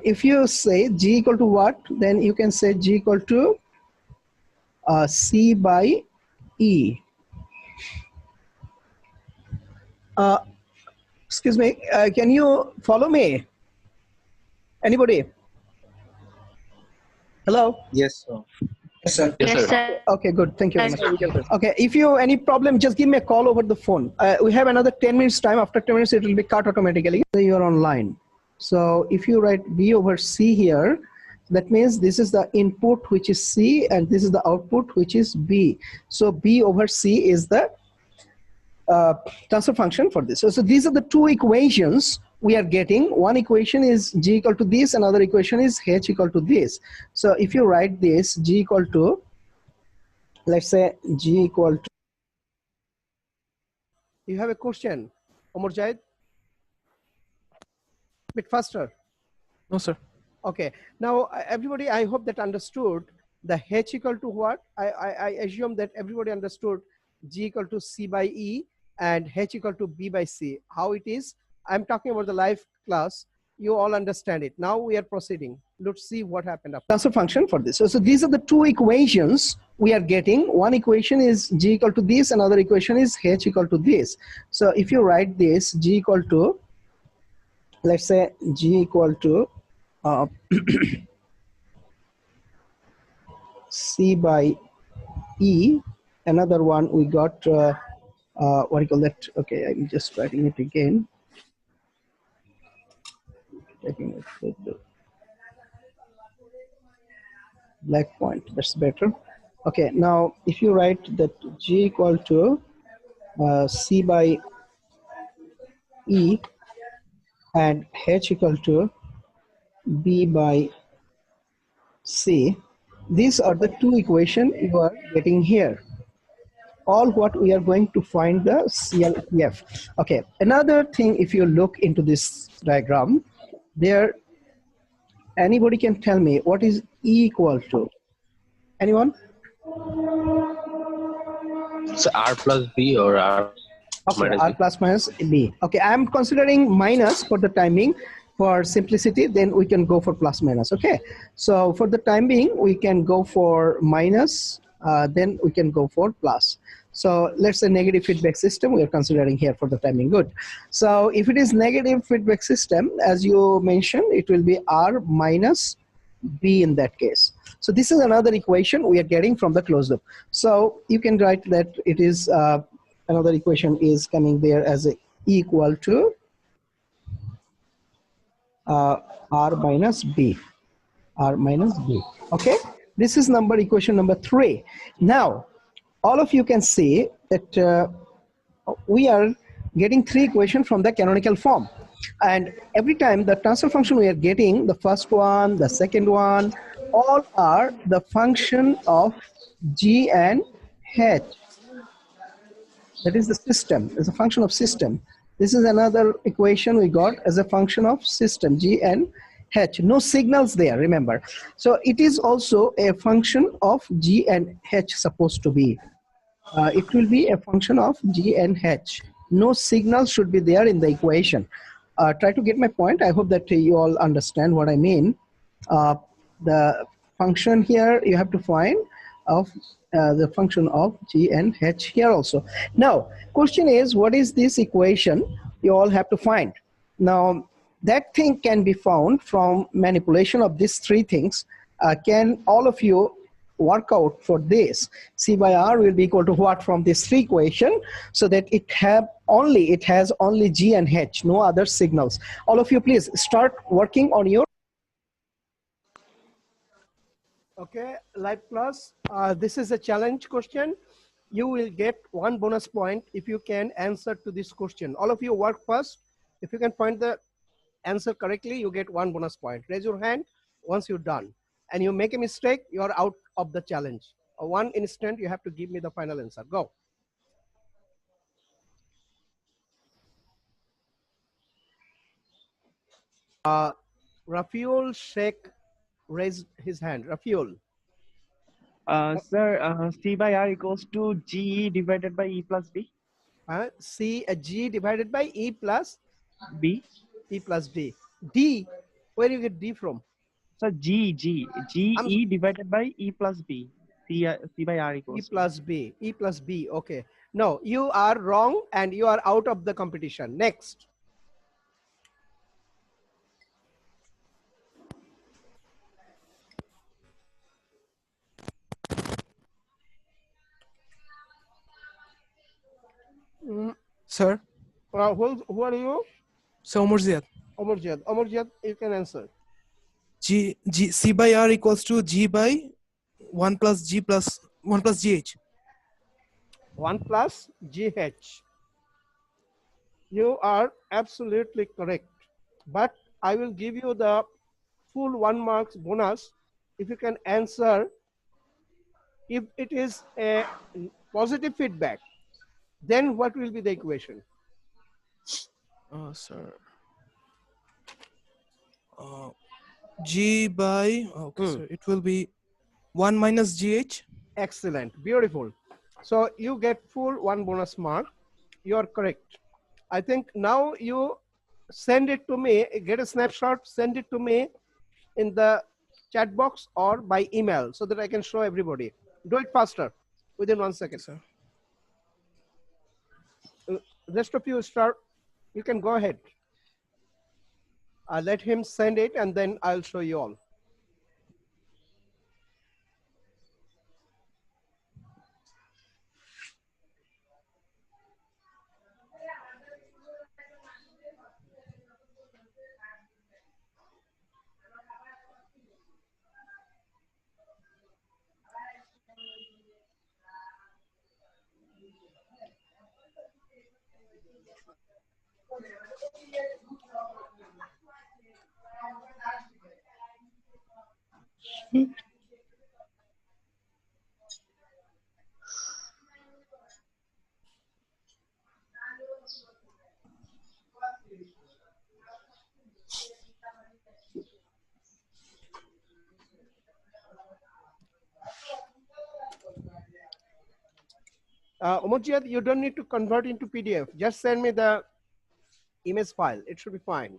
if you say G equal to what, then you can say G equal to C by E. Excuse me, can you follow me? Anybody? Hello?
Yes, sir. Yes, sir.
Yes, sir. Okay, good. Thank you very much. Okay, if you any problem, just give me a call over the phone. We have another 10 minutes time. After 10 minutes, it will be cut automatically. So you're online. So if you write B over C here, that means this is the input, which is C, and this is the output, which is B. So B over C is the transfer function for this. So these are the two equations we are getting. One equation is G equal to this, another equation is H equal to this. So if you write this G equal to, let's say G equal to.
You have a question, Omar Jayed? Bit faster.
No, sir.
Okay, now everybody, I hope that understood the H equal to what? I assume that everybody understood G equal to C by E and H equal to B by C. How it is? I'm talking about the live class. You all understand it. Now we are proceeding. Let's see what happened after.
Transfer function for this. So these are the two equations we are getting. One equation is G equal to this, another equation is H equal to this. So if you write this G equal to, let's say G equal to C by E, another one we got, what do you call that? Okay, I'm just writing it again. Taking it with the black point, that's better. Okay, now if you write that G equal to C by E, and H equal to B by C. These are the two equations you are getting here. All what we are going to find the CLPF. Okay, another thing, if you look into this diagram, there, anybody can tell me what is E equal to? Anyone?
So R plus B or R
Okay,
minus
R
B?
plus minus B. Okay, I'm considering minus for the timing. For simplicity, then we can go for plus minus. Okay, so for the time being, we can go for minus, then we can go for plus. So let's say negative feedback system we are considering here for the timing. Good. So if it is negative feedback system, as you mentioned, it will be R minus B in that case. So this is another equation we are getting from the closed loop. So you can write that it is another equation is coming there as a E equal to R minus B. R minus B. Okay, this is equation number 3. Now, all of you can see that we are getting 3 equations from the canonical form. And every time the transfer function we are getting, the first one, the second one, all are the function of G and H. That is the system, is a function of system. This is another equation we got as a function of system, G and H. No signals there, remember. So it is also a function of G and H supposed to be. It will be a function of G and H. No signal should be there in the equation. Try to get my point. I hope that you all understand what I mean. The function here you have to find of the function of G and H here also. Now, question is, what is this equation you all have to find? Now, that thing can be found from manipulation of these 3 things. Can all of you work out for this? C by R will be equal to what from this 3 equation, so that it has only G and H, no other signals. All of you please start working on your.
Okay, Live Plus, this is a challenge question. You will get 1 bonus point if you can answer to this question. All of you work first. If you can find the answer correctly, you get 1 bonus point. Raise your hand once you're done. And you make a mistake, you're out of the challenge. 1 instant, you have to give me the final answer. Go. Rafiul Sheikh raised his hand. Rafiul.
Sir, C by R equals to GE divided by E plus B.
G divided by E plus
B.
E plus D. D, where you get D from?
So GE divided by E plus B. C by R
E
equals
plus B. E plus B. Okay. No, you are wrong and you are out of the competition. Next.
Sir.
Who are you?
So Omar
Omar, you can answer.
C by R equals to G by 1 plus GH.
1 plus GH. You are absolutely correct. But I will give you the full 1 marks bonus if you can answer. If it is a positive feedback, then what will be the equation?
Sir. G by, sir, it will be 1 minus GH.
Excellent, beautiful. So you get full 1 bonus mark. You are correct. I think now you send it to me, get a snapshot, send it to me in the chat box or by email so that I can show everybody. Do it faster, within 1 second.
Sir.
Rest of you start, you can go ahead. I'll let him send it and then I'll show you all. Umurjit, you don't need to convert into PDF. Just send me the image file. It should be fine.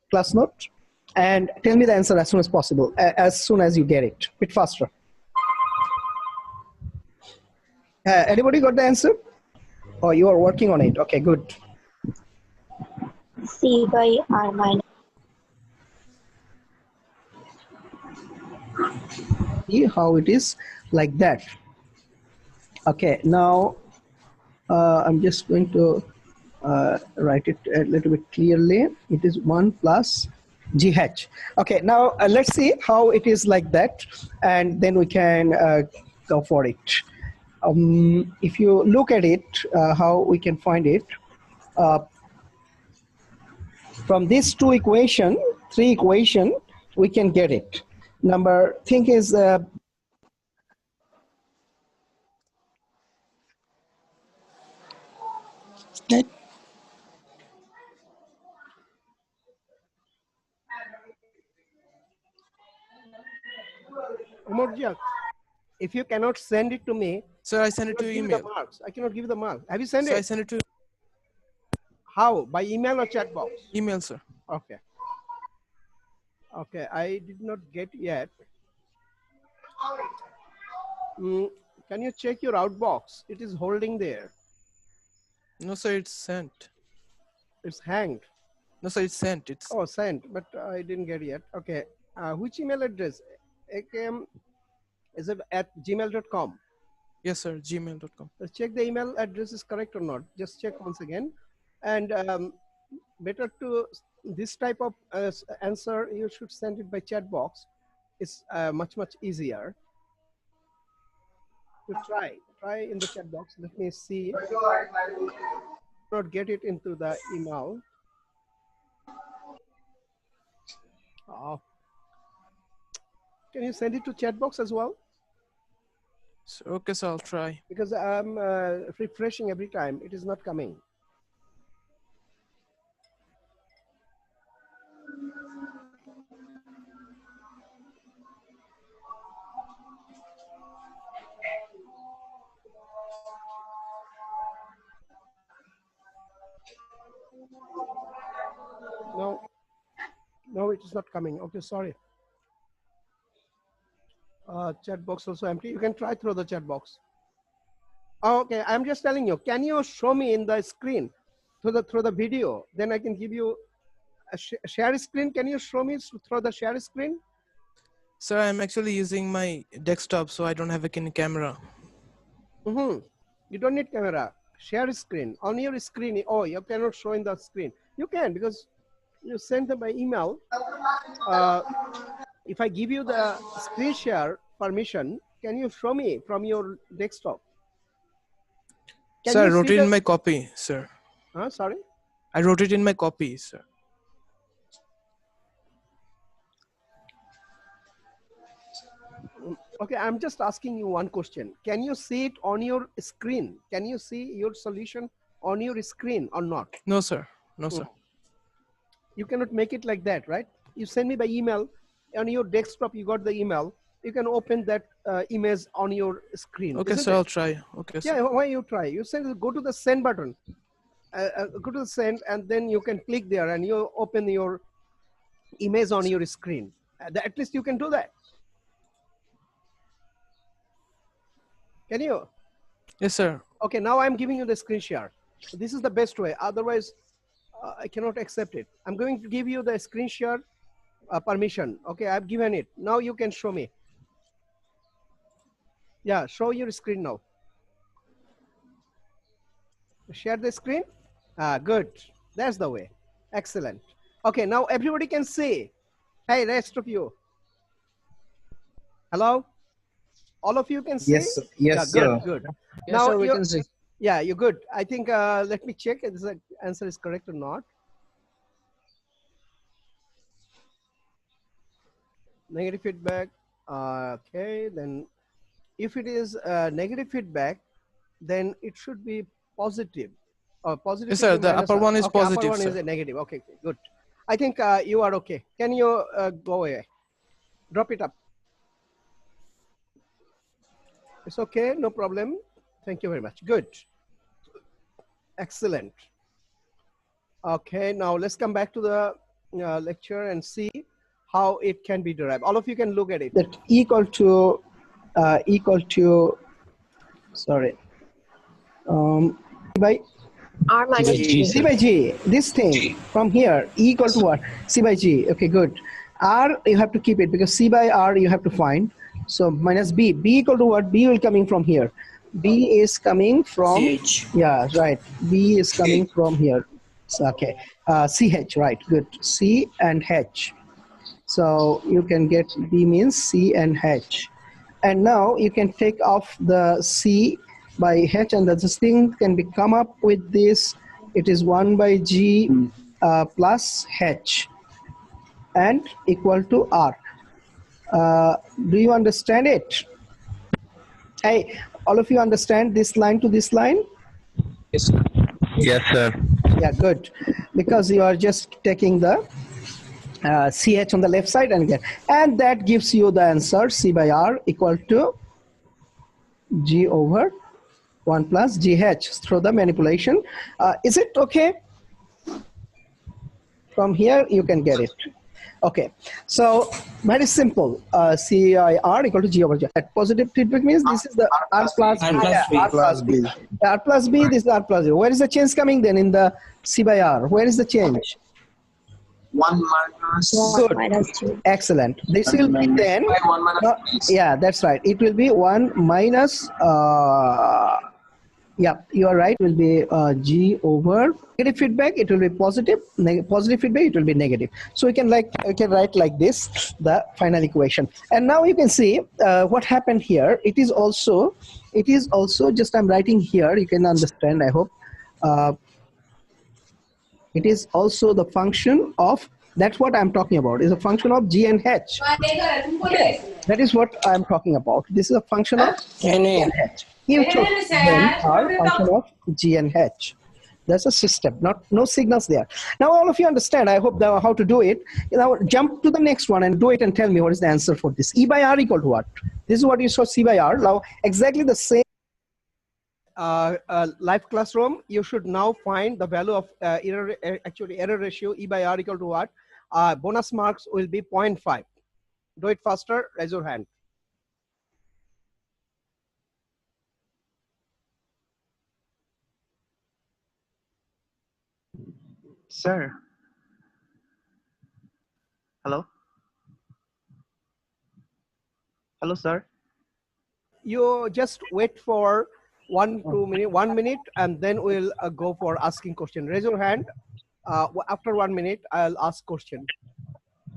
Class note, and tell me the answer as soon as possible, as soon as you get it. Bit faster. Anybody got the answer? Oh, you are working on it. Okay, good.
C by R minus.
See how it is like that. Okay, now I'm just going to write it a little bit clearly. It is 1 plus GH. Okay, now let's see how it is like that, and then we can go for it. If you look at it, how we can find it, from these three equation, we can get it. Number thing is
Umurjit, if you cannot send it to me,
sir, I send it to
give
email.
The marks. I cannot give you the marks. Have you sent
So
it?
I send it to
How? By email or chat box?
email, sir.
Okay. Okay, I did not get yet. Can you check your outbox? It is holding there.
No, sir, it's sent.
It's hanged.
No, sir, it's sent. It's
sent, but I didn't get yet. Okay. Which email address? AKM, is it at gmail.com?
yes, sir. Gmail.com.
Let's check the email address is correct or not. Just check once again. And better to this type of answer, you should send it by chat box. It's much easier to try in the chat box. Let me see. Not get it into the email. Can you send it to chat box as well?
So, okay, so I'll try.
Because I'm refreshing every time. It is not coming. No, it is not coming. Okay, sorry. Chat box also empty. You can try through the chat box. Oh, okay, I'm just telling you. Can you show me in the screen through the video? Then I can give you a share screen. Can you show me through the share screen?
Sir, I'm actually using my desktop, so I don't have a camera.
You don't need camera. Share screen on your screen. Oh, you cannot show in the screen. You can, because you send them by email. If I give you the screen share permission, can you show me from your desktop?
Sir, I wrote it in my copy, sir.
Sorry?
I wrote it in my copy, sir.
Okay, I'm just asking you one question. Can you see it on your screen? Can you see your solution on your screen or not?
No, sir. No, sir.
You cannot make it like that, right? You send me by email. On your desktop, you got the email. You can open that image on your screen.
Okay, so I'll try. Okay, sir.
Yeah, why you try? You send, go to the send button. Go to the send, and then you can click there and you open your image on your screen. At least you can do that. Can you?
Yes, sir.
Okay, now I'm giving you the screen share. So this is the best way. Otherwise, I cannot accept it. I'm going to give you the screen share permission. Okay, I've given it. Now you can show me. Yeah, show your screen now. Share the screen. Good. That's the way. Excellent. Okay, now everybody can see. Hey, rest of you. Hello? All of you can see?
Yes, sir. Yes,
Yeah, good,
sir.
good.
Yes,
Now
sir, we
you,
can see.
yeah, you're good. I think, let me check if the answer is correct or not. Negative feedback. Okay, then if it is negative feedback, then it should be positive. Positive
Yes, sir.
feedback
The
minus
upper one is
okay, upper
positive,
one is
sir.
a negative. Okay, okay, good. I think you are okay. Can you go away? Drop it up. It's okay, no problem. Thank you very much. Good. Excellent. Okay, now let's come back to the lecture and see how it can be derived. All of you can look at it.
That equal to sorry by
R minus G.
C by G. This thing from here equal to what? C by G. Okay, good. R you have to keep it because C by R you have to find. So minus B. B equal to what? B will coming from here. B is coming from
CH.
yeah, right. B is coming from here. So, okay. CH, right. Good. C and H. So you can get B means C and H. And now you can take off the C by H, and this thing can be come up with this. It is 1 by G plus H and equal to R. Do you understand it? Hey, all of you understand this line to this line?
Yes. Yes, sir.
Yeah, good. Because you are just taking the CH on the left side and that gives you the answer C by R equal to G over 1 plus GH through the manipulation. Is it okay? From here you can get it. Okay, so very simple. CIR equal to G over G. That positive feedback means this is the R plus B. R plus B. R plus B, this is R plus B. Where is the change coming then in the C by R? Where is the change?
1 minus.
Good. Excellent. This will be then. Yeah, that's right. It will be 1 minus. Yeah, you are right. It will be G over negative feedback. It will be positive. Positive feedback. It will be negative. So we can write like this the final equation. And now you can see what happened here. It is also just I'm writing here. You can understand. I hope. It is also the function of, that's what I'm talking about, is a function of G and H. Okay. That is what I'm talking about. This is a function of G and H. Inputs then are function of G and H. That's a system, no signals there. Now all of you understand, I hope, how to do it. Now jump to the next one and do it and tell me what is the answer for this. E by R equal to what? This is what you saw, C by R. Now exactly the same.
Live classroom, you should now find the value of error ratio E by R equal to what? Bonus marks will be 0.5. Do it faster, raise your hand.
Sir. Hello? Hello, sir.
You just wait for 1 minute, and then we'll go for asking question. Raise your hand. After 1 minute, I'll ask question.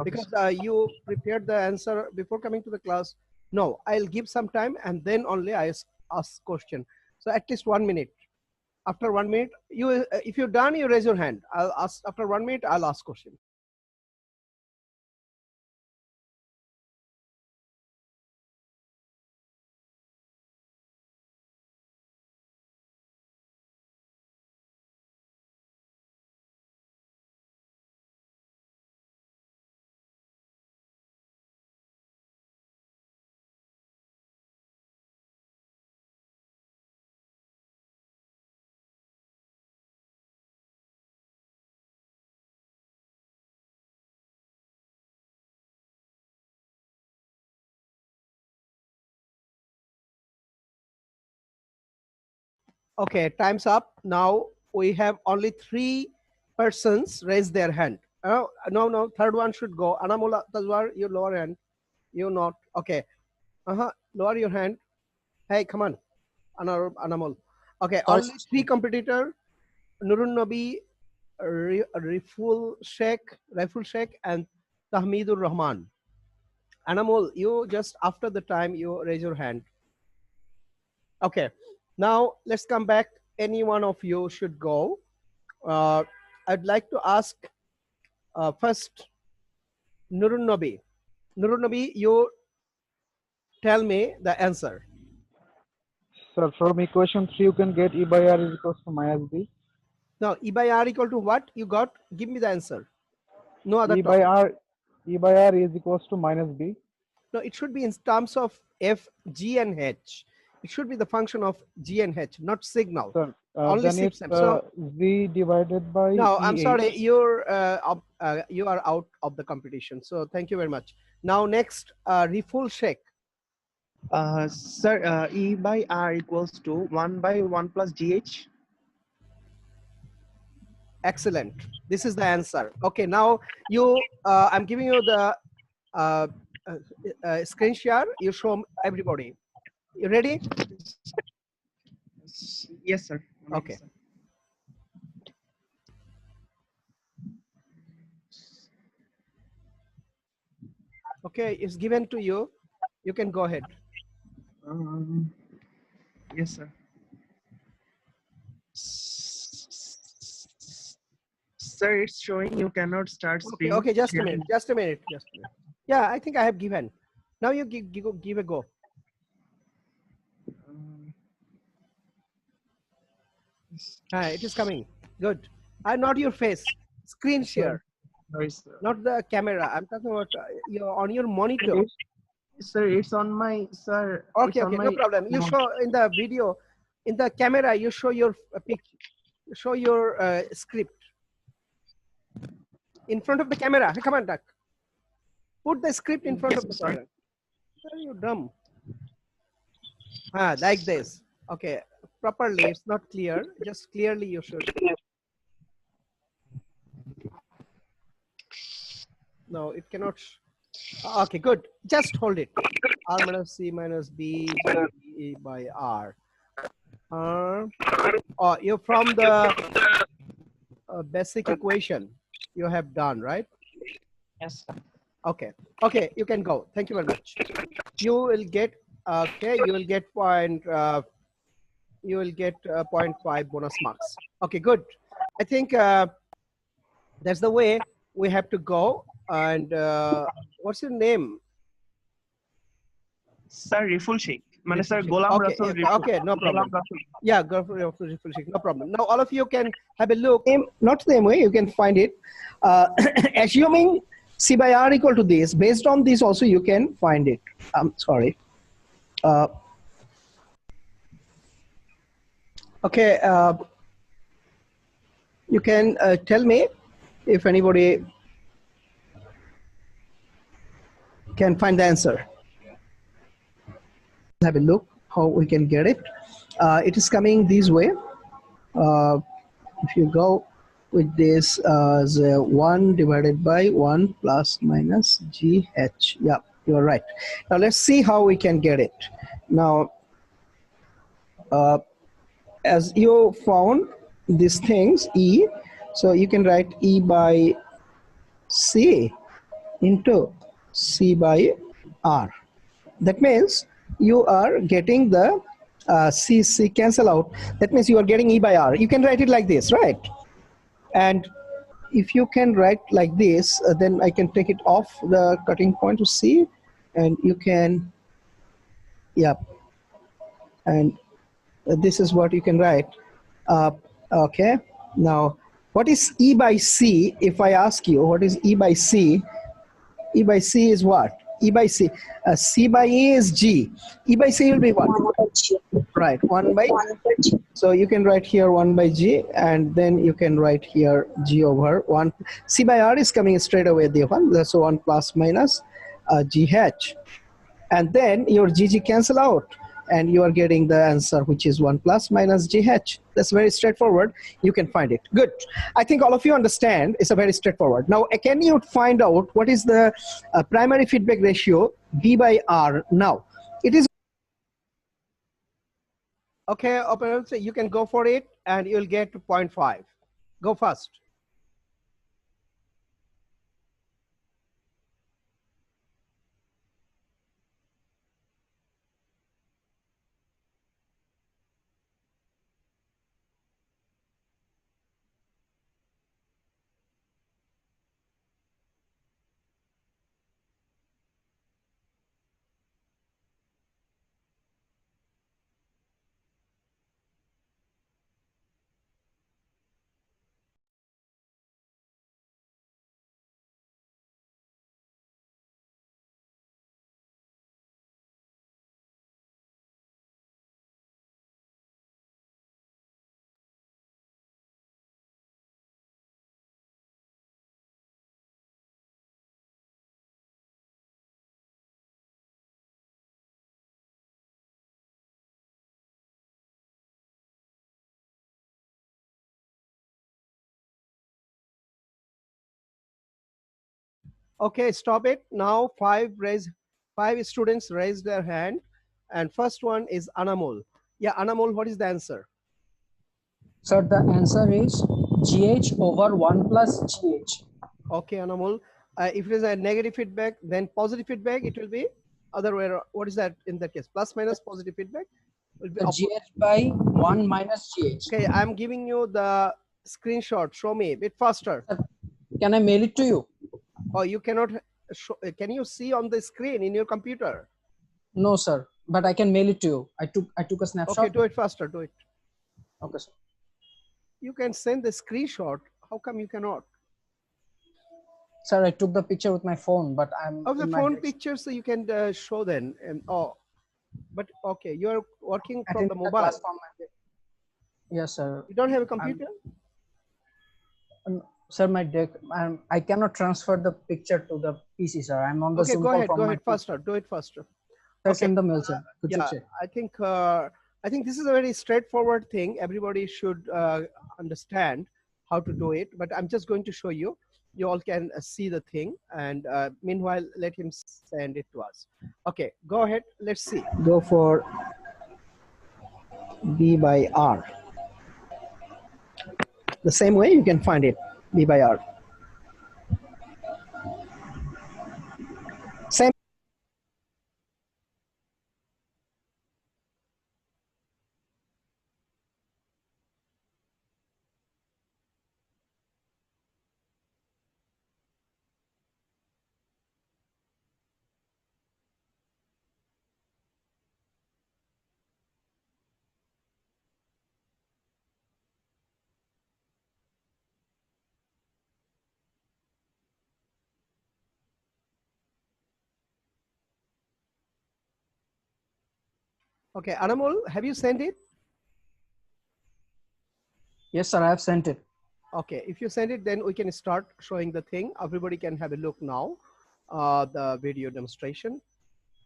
Okay. Because you prepared the answer before coming to the class. No, I'll give some time and then only I ask question. So at least 1 minute. After 1 minute, you if you're done, you raise your hand. I'll ask after 1 minute. I'll ask question. Okay, time's up. Now we have only 3 persons raise their hand. No. Third one should go. Anamul Tazwar, you lower hand. You not. Okay. Lower your hand. Hey, come on. Anamul. Okay. Only three competitor. Nurun Nabi, Riful Sheikh, and Tahmidur Rahman. Anamul, you just after the time you raise your hand. Okay. Now let's come back. Any one of you should go. I'd like to ask first Nurun Nabi. Nurun Nabi, you tell me the answer.
Sir, from equation 3, you can get E by R is equals to minus B.
No, E by R equal to what? You got? Give me the answer. No other
E
topic.
by R is equals to minus B.
No, it should be in terms of F, G, and H. It should be the function of G and H, not signal.
Sir,
Only
then it's
system. So
Z divided by
no, I'm
EH.
sorry. You are out of the competition. So thank you very much. Now next, Riful Sheikh.
Sir, E by R equals to 1 by 1 plus GH.
Excellent. This is the answer. Okay, now you, I'm giving you the screen share. You show everybody. You ready?
Yes, sir.
Okay. Okay, it's given to you. You can go ahead.
Yes, sir. Sir, it's showing you cannot start screen.
Okay, just a minute. Yeah, I think I have given. Now you give a go. It is coming. Good. Not your face. Screen share.
Sorry, sir.
Not the camera. I'm talking about on your monitor.
Sir, it's on my, sir.
Okay, no problem. You show in the video, in the camera, you show your picture, show your script. In front of the camera. Hey, come on, Duck. Put the script in front of the camera. Are you dumb? Like this. Okay, properly. It's not clear. Just clearly you should. No, it cannot. Okay, good. Just hold it. R minus C minus B E by R. Oh, you're from the basic equation you have done, right?
Yes, sir.
Okay. Okay, you can go. Thank you very much. You will get you will get 0.5 bonus marks. Okay, good. I think that's the way we have to go. And what's your name?
Sir, Riful Sheikh. Sir, Golam Rasul.
Okay, no problem. Yeah, Riful Sheikh, no problem. Now all of you can have a look.
Not the same way, you can find it. Assuming C by R equal to this, based on this also you can find it. I'm sorry. Okay, you can tell me if anybody can find the answer. Have a look how we can get it. It is coming this way. If you go with this as 1 divided by 1 plus minus GH. Yeah, you are right. Now let's see how we can get it. Now, as you found these things, E, so you can write E by C into C by R. That means you are getting the C cancel out. That means you are getting E by R. You can write it like this, right? And if you can write like this, then I can take it off the cutting point to C, and you can, yeah. And this is what you can write. Okay. Now, what is E by C? If I ask you, what is E by C? E by C is what? E by C. C by E is G. E by C will be what? Right, 1 by G. So you can write here 1 by G, and then you can write here G over 1. C by R is coming straight away the 1. So 1 plus minus GH. And then your GG cancel out. and you are getting the answer, which is 1 plus minus GH. That's very straightforward. You can find it. Good. I think all of you understand. It's a very straightforward. Now, can you find out what is the primary feedback ratio B by R now? It is.
Okay, operator, you can go for it and you'll get to 0.5. Go first. Okay, stop it. Now five students raised their hand, and first one is Anamol. Yeah, Anamol, what is the answer?
Sir, the answer is GH over 1 plus GH.
Okay, Anamol. If it is a negative feedback, then positive feedback, it will be other way around. What is that in that case? Plus minus positive feedback? Will be
GH by 1 minus GH.
Okay, I'm giving you the screenshot. Show me a bit faster.
Sir, can I mail it to you?
Oh, you cannot. Can you see on the screen in your computer?
No, sir, but I can mail it to you. I took a snapshot.
Okay, do it faster. Do it.
Okay, sir.
You can send the screenshot. How come you cannot?
Sir, I took the picture with my phone, but I'm
of the
in
phone
my
picture, so you can show them. And oh, but okay, you are working
I
from
think
the
the
mobile.
class form. Yes, sir.
You don't have a computer?
Sir, my deck. I cannot transfer the picture to the PC, sir. I'm on the
Okay,
Zoom
go
call
ahead.
from
Go
my
ahead faster. Do it faster.
Sir,
Okay.
send the mail, sir. Could you
Yeah,
check?
I think this is a very straightforward thing. Everybody should understand how to do it. But I'm just going to show you. You all can see the thing, and meanwhile, let him send it to us. Okay, go ahead. Let's see.
Go for B by R. The same way you can find it, B by R. Same.
Okay, Anamol, have you sent it?
Yes, sir. I have sent it.
Okay, if you send it, then we can start showing the thing. Everybody can have a look now, the video demonstration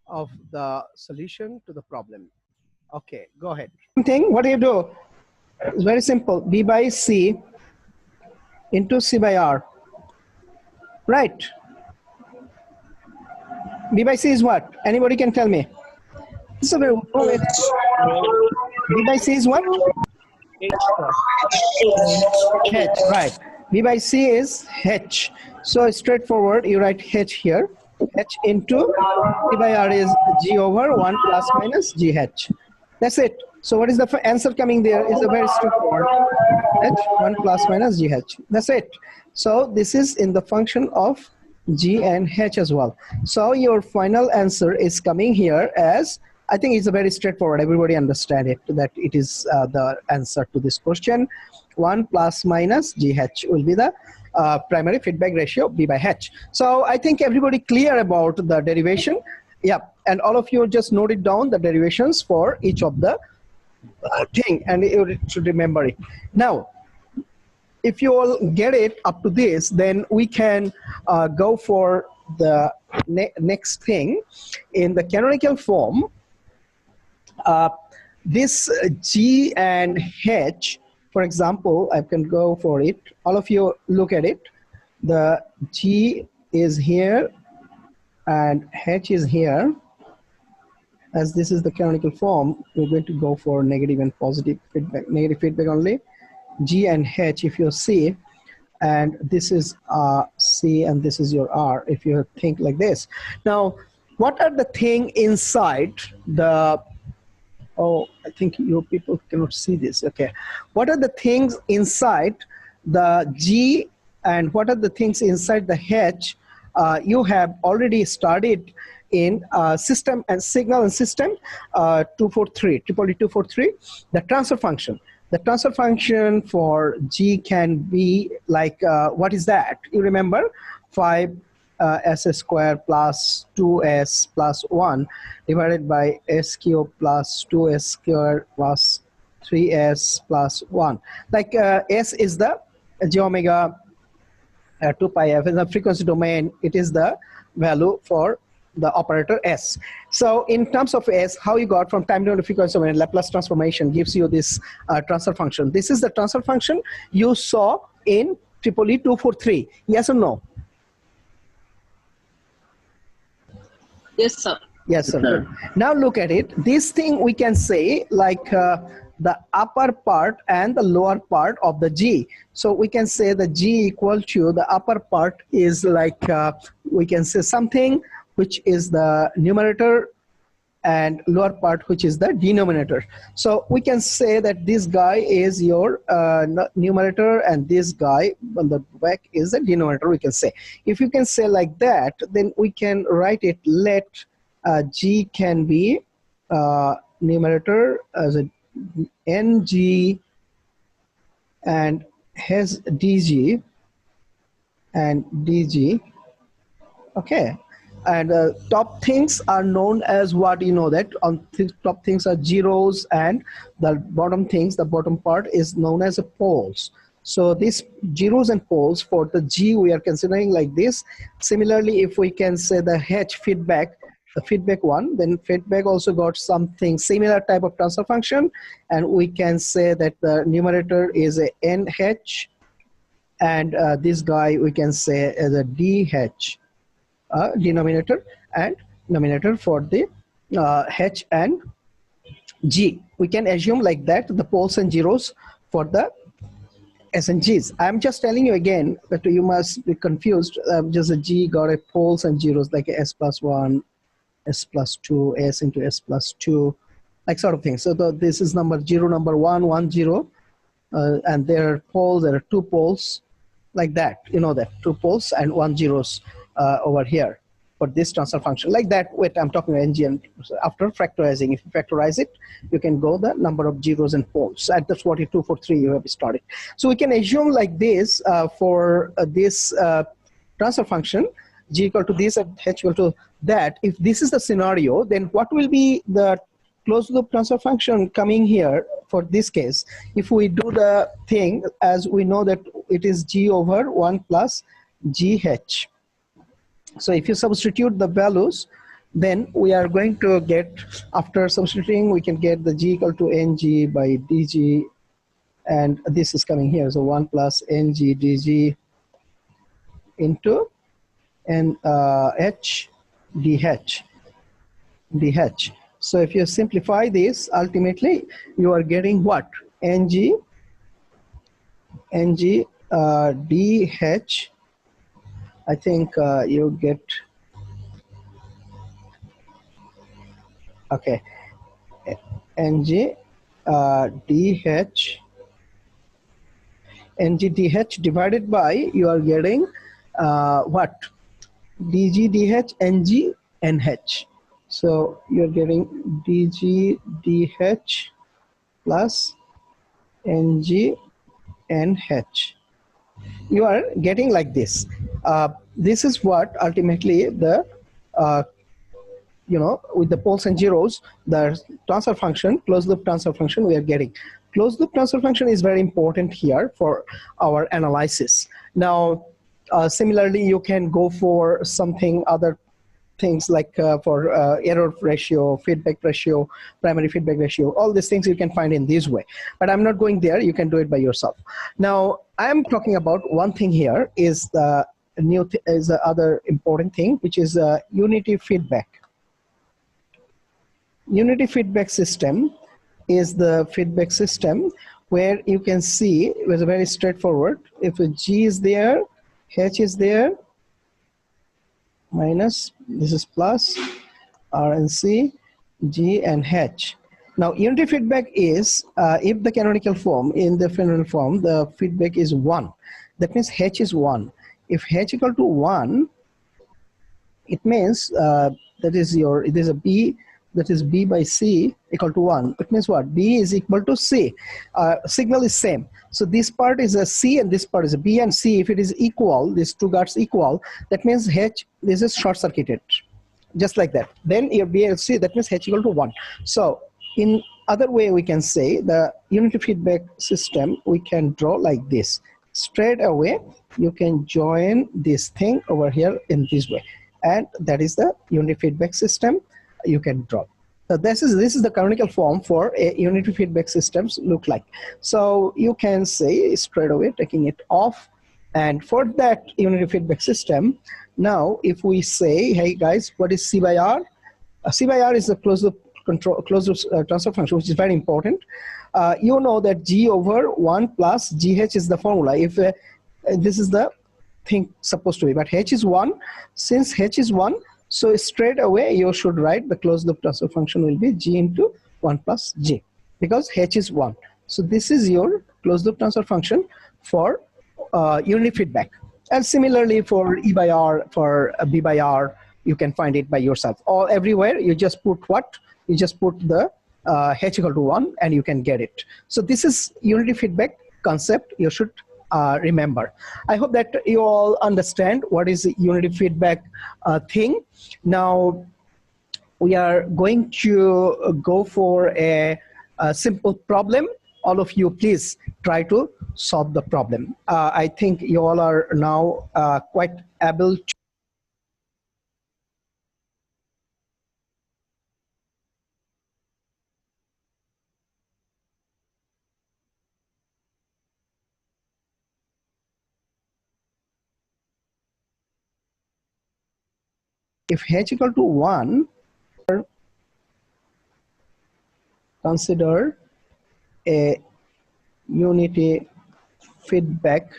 of the solution to the problem. Okay, go ahead.
Thing, what do you do? It's very simple. B by C into C by R. Right. B by C is what? Anybody can tell me. This is a very B by C is what? H, right. B by C is H. So straightforward, you write H here. H into C by R is G over 1 plus minus GH. That's it. So what is the answer coming there is a very straightforward. H 1 plus minus GH. That's it. So this is in the function of G and H as well. So your final answer is coming here as, I think it's a very straightforward. Everybody understand it, that it is the answer to this question. 1 plus minus GH will be the primary feedback ratio B by H. So I think everybody clear about the derivation. Yeah, and all of you just note it down, the derivations for each of the thing, and you should remember it. Now, if you all get it up to this, then we can go for the next thing. In the canonical form, This G and H, for example, I can go for it. All of you look at it. The G is here and H is here. As this is the canonical form, we're going to go for negative and positive feedback, negative feedback only. G and H, if you see, and this is C and this is your R, if you think like this. Now, what are the thing inside the, oh, I think you people cannot see this, okay. What are the things inside the G and what are the things inside the H? You have already studied in system and signal and system 243, EEE 243, the transfer function. The transfer function for G can be like, what is that? You remember 5s squared plus 2s plus 1 divided by s cubed plus 2s squared plus 3s plus 1. Like s is the j omega 2 pi f in the frequency domain. It is the value for the operator s. So in terms of s, how you got from time domain to frequency domain, Laplace transformation gives you this transfer function. This is the transfer function you saw in EEE 243. Yes or no?
Yes, sir.
Yes, sir. Good. Now look at it. This thing we can say like the upper part and the lower part of the G. So we can say the G equal to the upper part is like, we can say something which is the numerator and lower part which is the denominator. So we can say that this guy is your numerator and this guy on the back is the denominator, we can say. If you can say like that, then we can write it, let G can be numerator as a NG and has DG and DG, okay. And top things are known as what, you know that on top things are zeros and the bottom things, the bottom part is known as a poles. So these zeros and poles for the G we are considering like this. Similarly, if we can say the H feedback, the feedback one, then feedback also got something similar type of transfer function, and we can say that the numerator is a NH and this guy we can say as a DH. Denominator and numerator for the H and G. We can assume like that the poles and zeros for the S and Gs. I'm just telling you again that you must be confused. Just a G got a poles and zeros like a S plus 1, S plus 2, S into S plus 2, like sort of thing. So this is number 0, number 1, 1, 0, and there are poles, there are 2 poles, like that, you know that, 2 poles and 1 zeros over here for this transfer function, like that. Wait, I'm talking about NG, and after factorizing, if you factorize it, you can go the number of zeros and poles. At the 4243 you have started. So we can assume like this for this transfer function, G equal to this and H equal to that. If this is the scenario, then what will be the closed loop transfer function coming here for this case? If we do the thing as we know that it is G over 1 plus GH. So if you substitute the values, then we are going to get, after substituting, we can get the G equal to NG by DG, and this is coming here. So 1 plus NG DG into NH DH. So if you simplify this, ultimately you are getting what? NG DH. I think you get, okay, NG DH divided by, you are getting what? DG DH NG NH. So you're getting DG DH plus NG NH. You are getting like this. This is what ultimately the you know, with the poles and zeros, the transfer function, closed loop transfer function we are getting. Closed loop transfer function is very important here for our analysis. Now, similarly, you can go for something other things like for error ratio, feedback ratio, primary feedback ratio, all these things you can find in this way. But I'm not going there. You can do it by yourself. Now, I am talking about one thing here is the is the other important thing, which is unity feedback. Unity feedback system is the feedback system where you can see it was very straightforward. If a G is there, H is there, minus, this is plus, R and C, G and H. Now, unity feedback is if the canonical form, in the canonical form, the feedback is 1. That means H is 1. If H equal to 1, it means that is your, it is a B, that is B by C equal to 1. It means what? B is equal to C. Signal is same. So this part is a C and this part is a B and C. If it is equal, these two guards equal, that means H, this is short circuited. Just like that. Then your B and C, that means H equal to 1. So in other way we can say the unity feedback system we can draw like this. Straight away you can join this thing over here in this way. And that is the unity feedback system you can draw. So this is the canonical form for a unity feedback systems look like. So you can say straight away taking it off, and for that unity feedback system, now if we say, hey guys, what is C by R? C by R is the closed loop control, closed loop transfer function, which is very important. You know that G over 1 plus GH is the formula. If this is the thing supposed to be, but H is 1. Since H is 1, so straight away you should write the closed loop transfer function will be G into 1 plus G, because H is 1. So this is your closed loop transfer function for unity feedback. And similarly for E by R, for B by R, you can find it by yourself. Or everywhere you just put what? You just put the H equal to 1 and you can get it. So this is unity feedback concept you should remember. I hope that you all understand what is the unity feedback thing. Now we are going to go for a simple problem. All of you please try to solve the problem. I think you all are now quite able to if H equal to 1, consider a unity feedback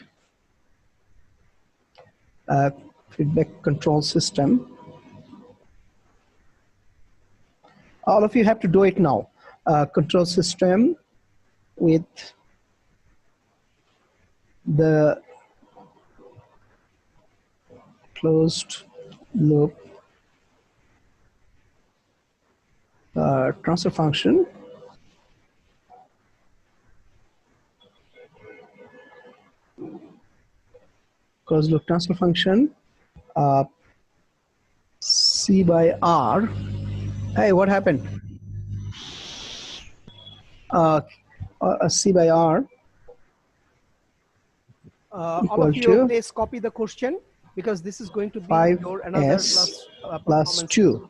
feedback control system. All of you have to do it now. Control system with the closed loop transfer function closed loop transfer function C by R. Hey, what happened? C by R
All of you please copy the question, because this is going to be your another
S
class
plus 2.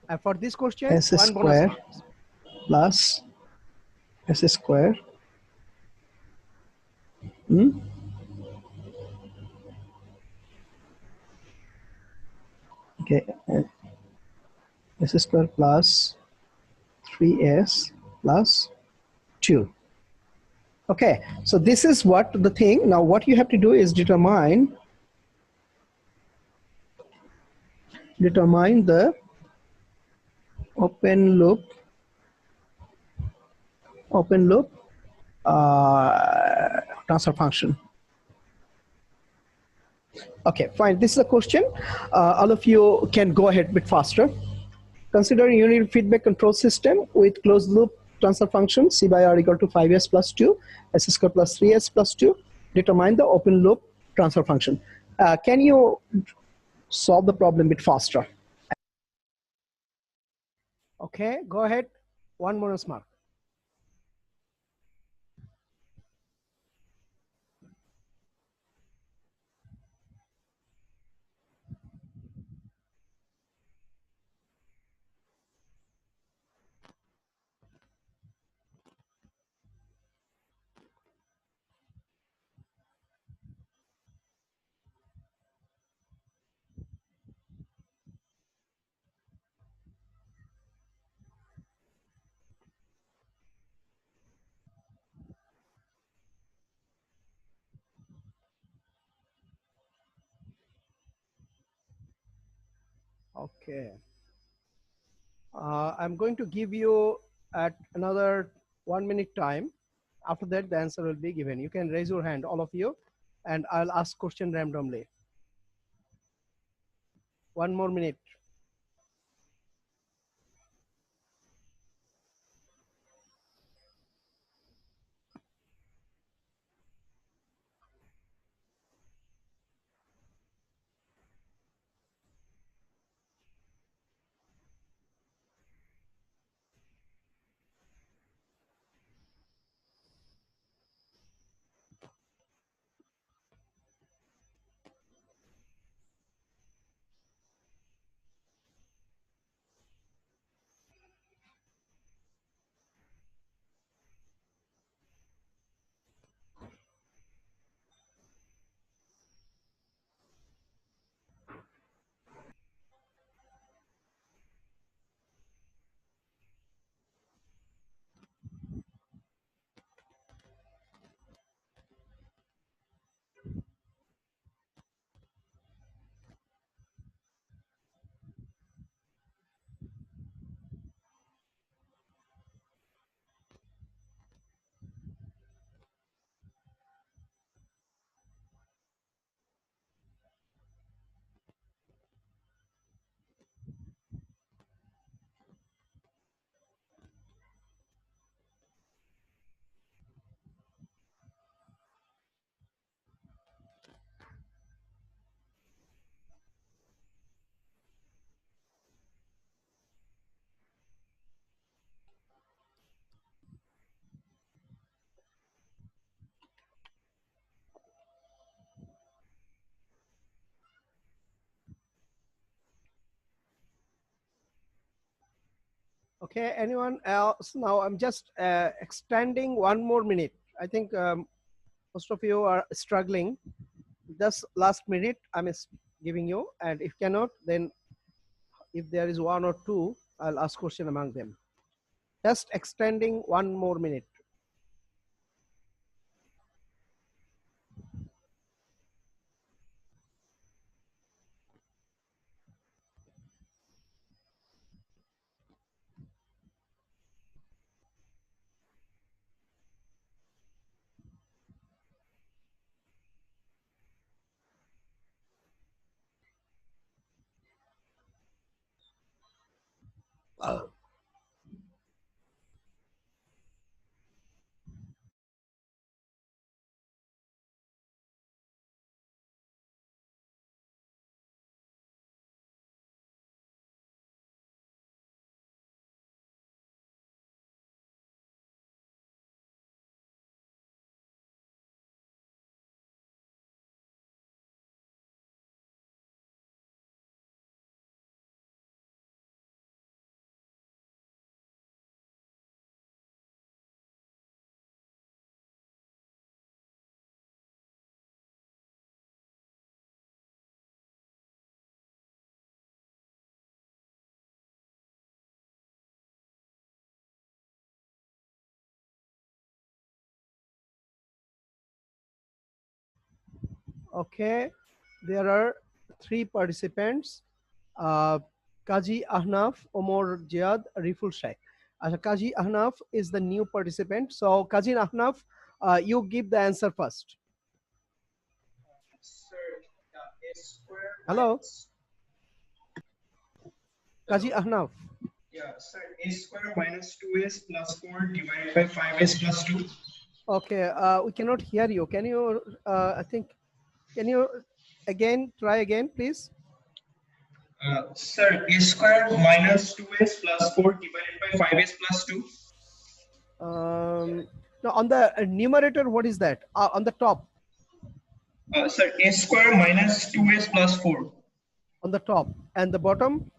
And for this question,
S
1 bonus
square
marks.
plus S square. Okay, S square plus 3S plus 2. Okay, so this is what the thing. Now what you have to do is determine the open loop transfer function. Okay, fine. This is a question. All of you can go ahead a bit faster. Consider a unity feedback control system with closed loop transfer function C by R equal to 5S plus 2, S square plus 3S plus 2. Determine the open loop transfer function. Can you solve the problem a bit faster?
Okay, go ahead. 1 bonus mark. Okay. I'm going to give you at another 1 minute time. After that, the answer will be given. You can raise your hand, all of you, and I'll ask question randomly. 1 more minute. Okay, anyone else? Now I'm just extending 1 more minute. I think most of you are struggling. Just last minute I'm giving you, and if cannot, then if there is 1 or 2, I'll ask question among them. Just extending 1 more minute. Okay, there are 3 participants. Kaji Ahnaf, Omar Jihad, Riful Sheikh. Kaji Ahnaf is the new participant. So Kaji Ahnaf, you give the answer first. Hello. Kaji Ahnaf.
Yeah, sir, a square minus 2s plus 4 divided by 5s plus 2.
Okay, we cannot hear you. Can you, I think, can you again, try again, please?
Sir, a square minus 2s plus 4 divided by 5s plus 2.
No, on the numerator, what is that? On the top.
Sir, a square minus 2s plus 4.
On the top. And the bottom?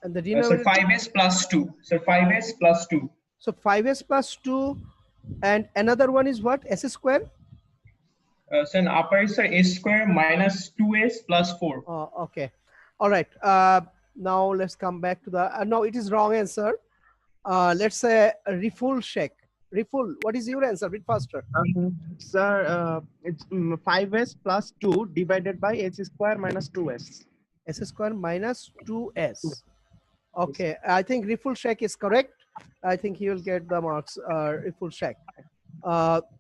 And the
Sir,
denominator?
5s plus 2. Sir, 5s plus 2.
So 5s plus 2. And another one is what? S square?
So in upper is a square minus 2s plus 4.
Okay. All right. Now let's come back to the, no, it is wrong answer. Let's say Riful Sheikh. Riful, what is your answer? Bit faster.
Sir, it's 5s plus 2 divided by h square minus 2s.
S square minus 2s. Okay, I think Rifulshek is correct. I think he will get the marks, Rifulshek.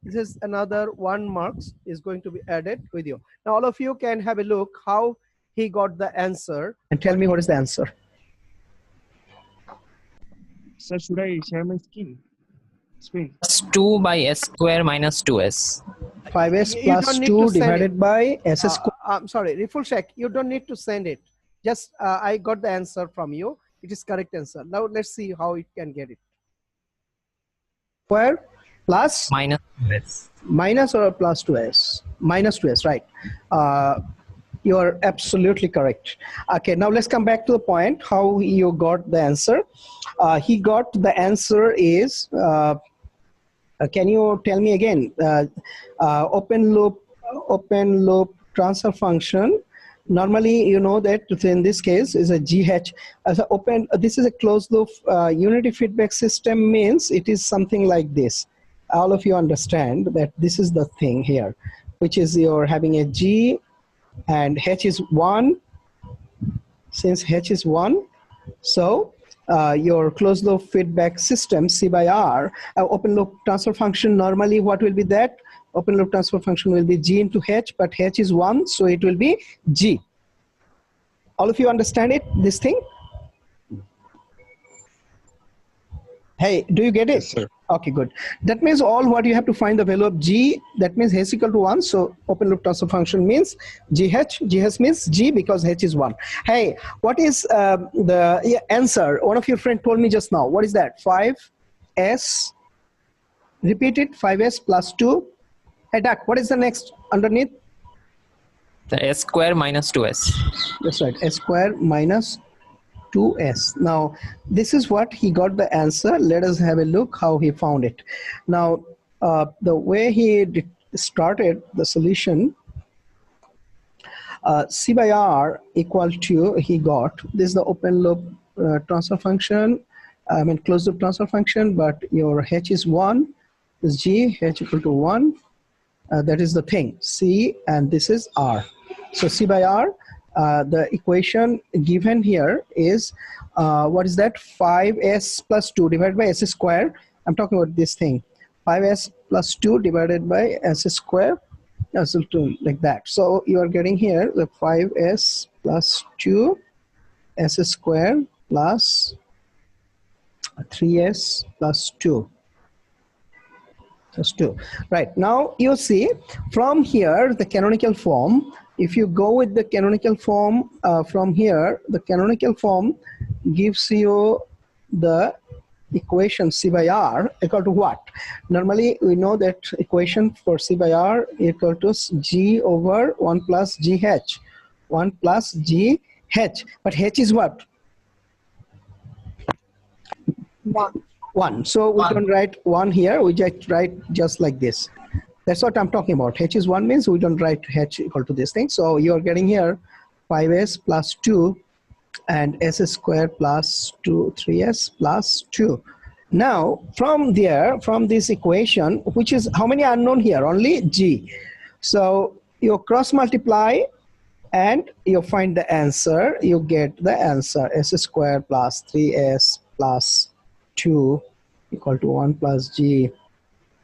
This is another 1 marks is going to be added with you. Now all of you can have a look how he got the answer.
And tell me what is the answer.
Sir, should I share my screen?
2 by s square minus 2s.
5s
You
plus
don't need
2
to send
divided
it.
by s square.
I'm sorry, Rifulshek, you don't need to send it. Just I got the answer from you. It is correct answer. Now let's see how it can get it.
Square plus
Minus 2s.
minus or plus 2s? Minus 2s, right. You are absolutely correct. Okay, now let's come back to the point how you got the answer. He got the answer is, can you tell me again, open loop transfer function. Normally, you know that in this case is a GH as a open. This is a closed loop unity feedback system, means it is something like this. All of you understand that this is the thing here, which is you're having a G and H is 1. Since H is 1, so your closed loop feedback system C by R, open loop transfer function, normally what will be that? Open loop transfer function will be G into H, but H is 1, so it will be G. All of you understand it, this thing? Hey, do you get it?
Yes, sir.
Okay, good. That means all what you have to find the value of G, that means H equal to 1. So open loop transfer function means GH. GH means G because H is 1. Hey, what is the answer? One of your friend told me just now. What is that? 5s. Repeat it. 5s plus 2. Hey, Dak, what is the next underneath?
The s square minus 2s.
That's right. S square minus 2s. Now, this is what he got the answer. Let us have a look how he found it. Now, the way he started the solution, C by R equal to, he got, this is the open loop transfer function, I mean closed loop transfer function, but your H is 1, this G, H equal to 1. That is the thing, C, and this is R. So C by R, the equation given here is, what is that? 5s plus 2 divided by s square. I'm talking about this thing. 5s plus 2 divided by s square, so like that. So you are getting here the 5s plus 2 s square plus 3s plus 2. Just 2. Right, now you see from here the canonical form, if you go with the canonical form from here, the canonical form gives you the equation C by R equal to what? Normally we know that equation for C by R equal to G over 1 plus GH. 1 plus GH. But H is what? 1. So we don't write 1 here, we just write just like this. That's what I'm talking about. H is 1 means we don't write H equal to this thing. So you're getting here 5s plus 2 and s square plus 2, 3s plus 2. Now from there, from this equation, which is how many unknown here? Only G. So you cross multiply and you find the answer. You get the answer, s square plus 3s plus 2 equal to 1 plus G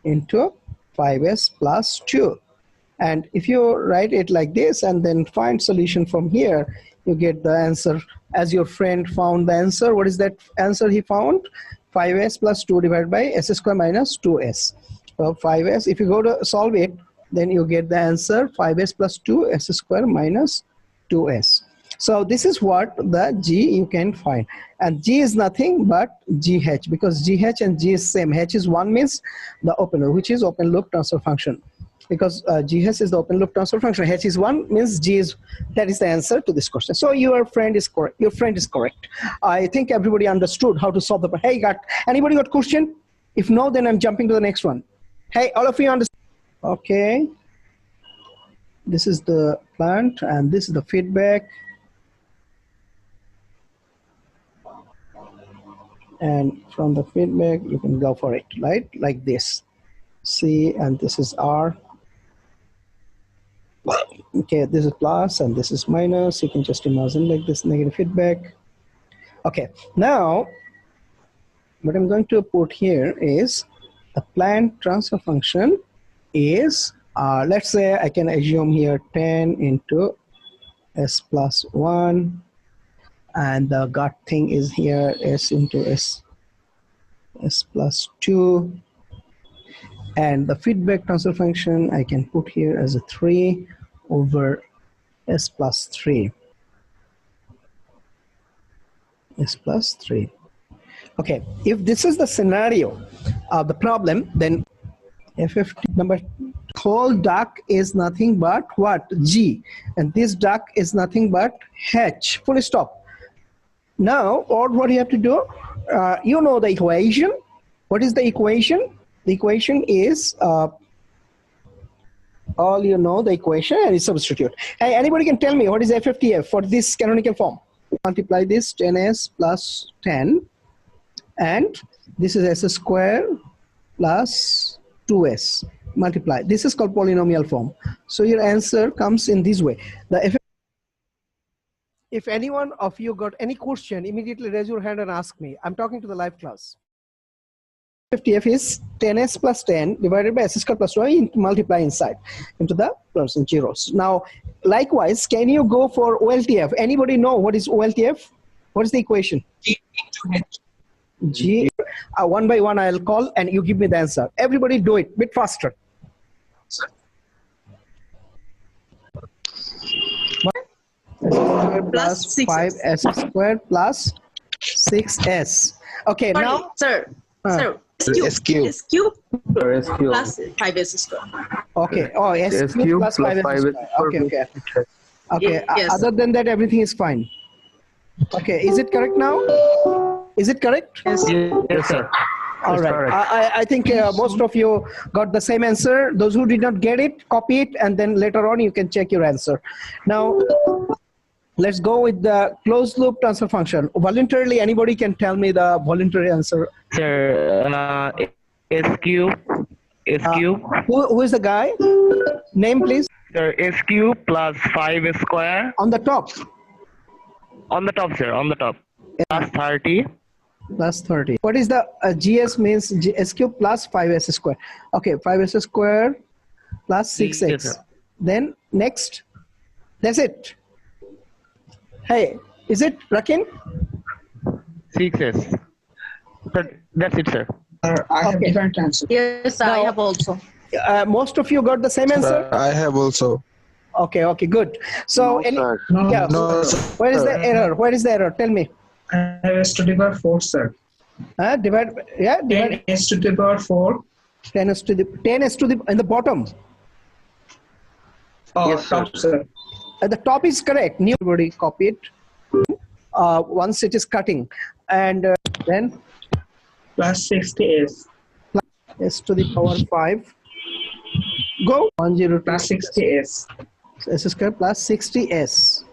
into 5s plus 2. And if you write it like this and then find solution from here, you get the answer as your friend found the answer. What is that answer he found? 5s plus 2 divided by s square minus 2s. So 5s, if you go to solve it, then you get the answer 5s plus 2 s square minus 2s. So this is what the G you can find. And G is nothing but GH, because GH and G is same. H is 1 means the open loop, which is open loop transfer function. Because GH is the open loop transfer function. H is 1 means G is, that is the answer to this question. So your friend is correct. Your friend is correct. I think everybody understood how to solve the problem. Hey, anybody got question? If no, then I'm jumping to the next one. Hey, all of you understand? Okay. This is the plant and this is the feedback. And from the feedback, you can go for it, right? Like this. C, and this is R. Okay, this is plus and this is minus. You can just imagine like this negative feedback. Okay, now what I'm going to put here is the planned transfer function is, let's say I can assume here 10 into s plus 1, and the gut thing is here s into s plus 2, and the feedback transfer function I can put here as a 3 over s plus 3. S plus 3. Okay, if this is the scenario of the problem, then FFT number whole duck is nothing but what? G, and this duck is nothing but H, full stop. Now, what you have to do, you know the equation. What is the equation? The equation is, all you know the equation and you substitute. Hey, anybody can tell me what is FFTF for this canonical form? Multiply this 10s plus 10, and this is s square plus 2s. Multiply. This is called polynomial form. So your answer comes in this way.
If anyone of you got any question, immediately raise your hand and ask me. I'm talking to the live class.
FTF is 10s plus 10 divided by s square plus 2 multiply inside into the plus and zeros. Now, likewise, can you go for OLTF? Anybody know what is OLTF? What is the equation? G into H. G. One by one I'll call and you give me the answer. Everybody do it a bit faster. Sir. Plus 5s squared plus 6s. Okay,
Sorry,
now.
Sir. Sir. S cube plus 5s square.
Okay. Oh, s cube plus 5s square. Okay, okay. Okay.
Yes.
Other than that, everything is fine. Okay. Is it correct now? Is it correct?
Yes,
Yes, sir.
All right. I think most of you got the same answer. Those who did not get it, copy it, and then later on you can check your answer. Now, let's go with the closed loop transfer function. Voluntarily, anybody can tell me the voluntary answer.
Sir, S cube.
Who is the guy? Name, please.
Sir, S cube plus 5 square.
On the top.
On the top, sir. On the top. Plus 30.
Plus 30. What is the GS means? S cube plus 5s square. Okay, 5s square plus 6x.
Yes,
then next. That's it. Hey, is it Rakin?
6s. Sir, that's it, sir.
I have different answer.
Yes, I have also.
Most of you got the same answer?
I have also.
Okay, okay, good. So, where is the error? Where is the error? Tell me.
I have s to the power 4, sir.
Divide
10 s to the power 4.
10 s to the in the bottom.
Oh, yes, top, sir.
At the top is correct. Everybody copy it. Once it is cutting, and then
Plus 60s.
S to the power 5. Go 102
plus 60s.
S square plus 60s.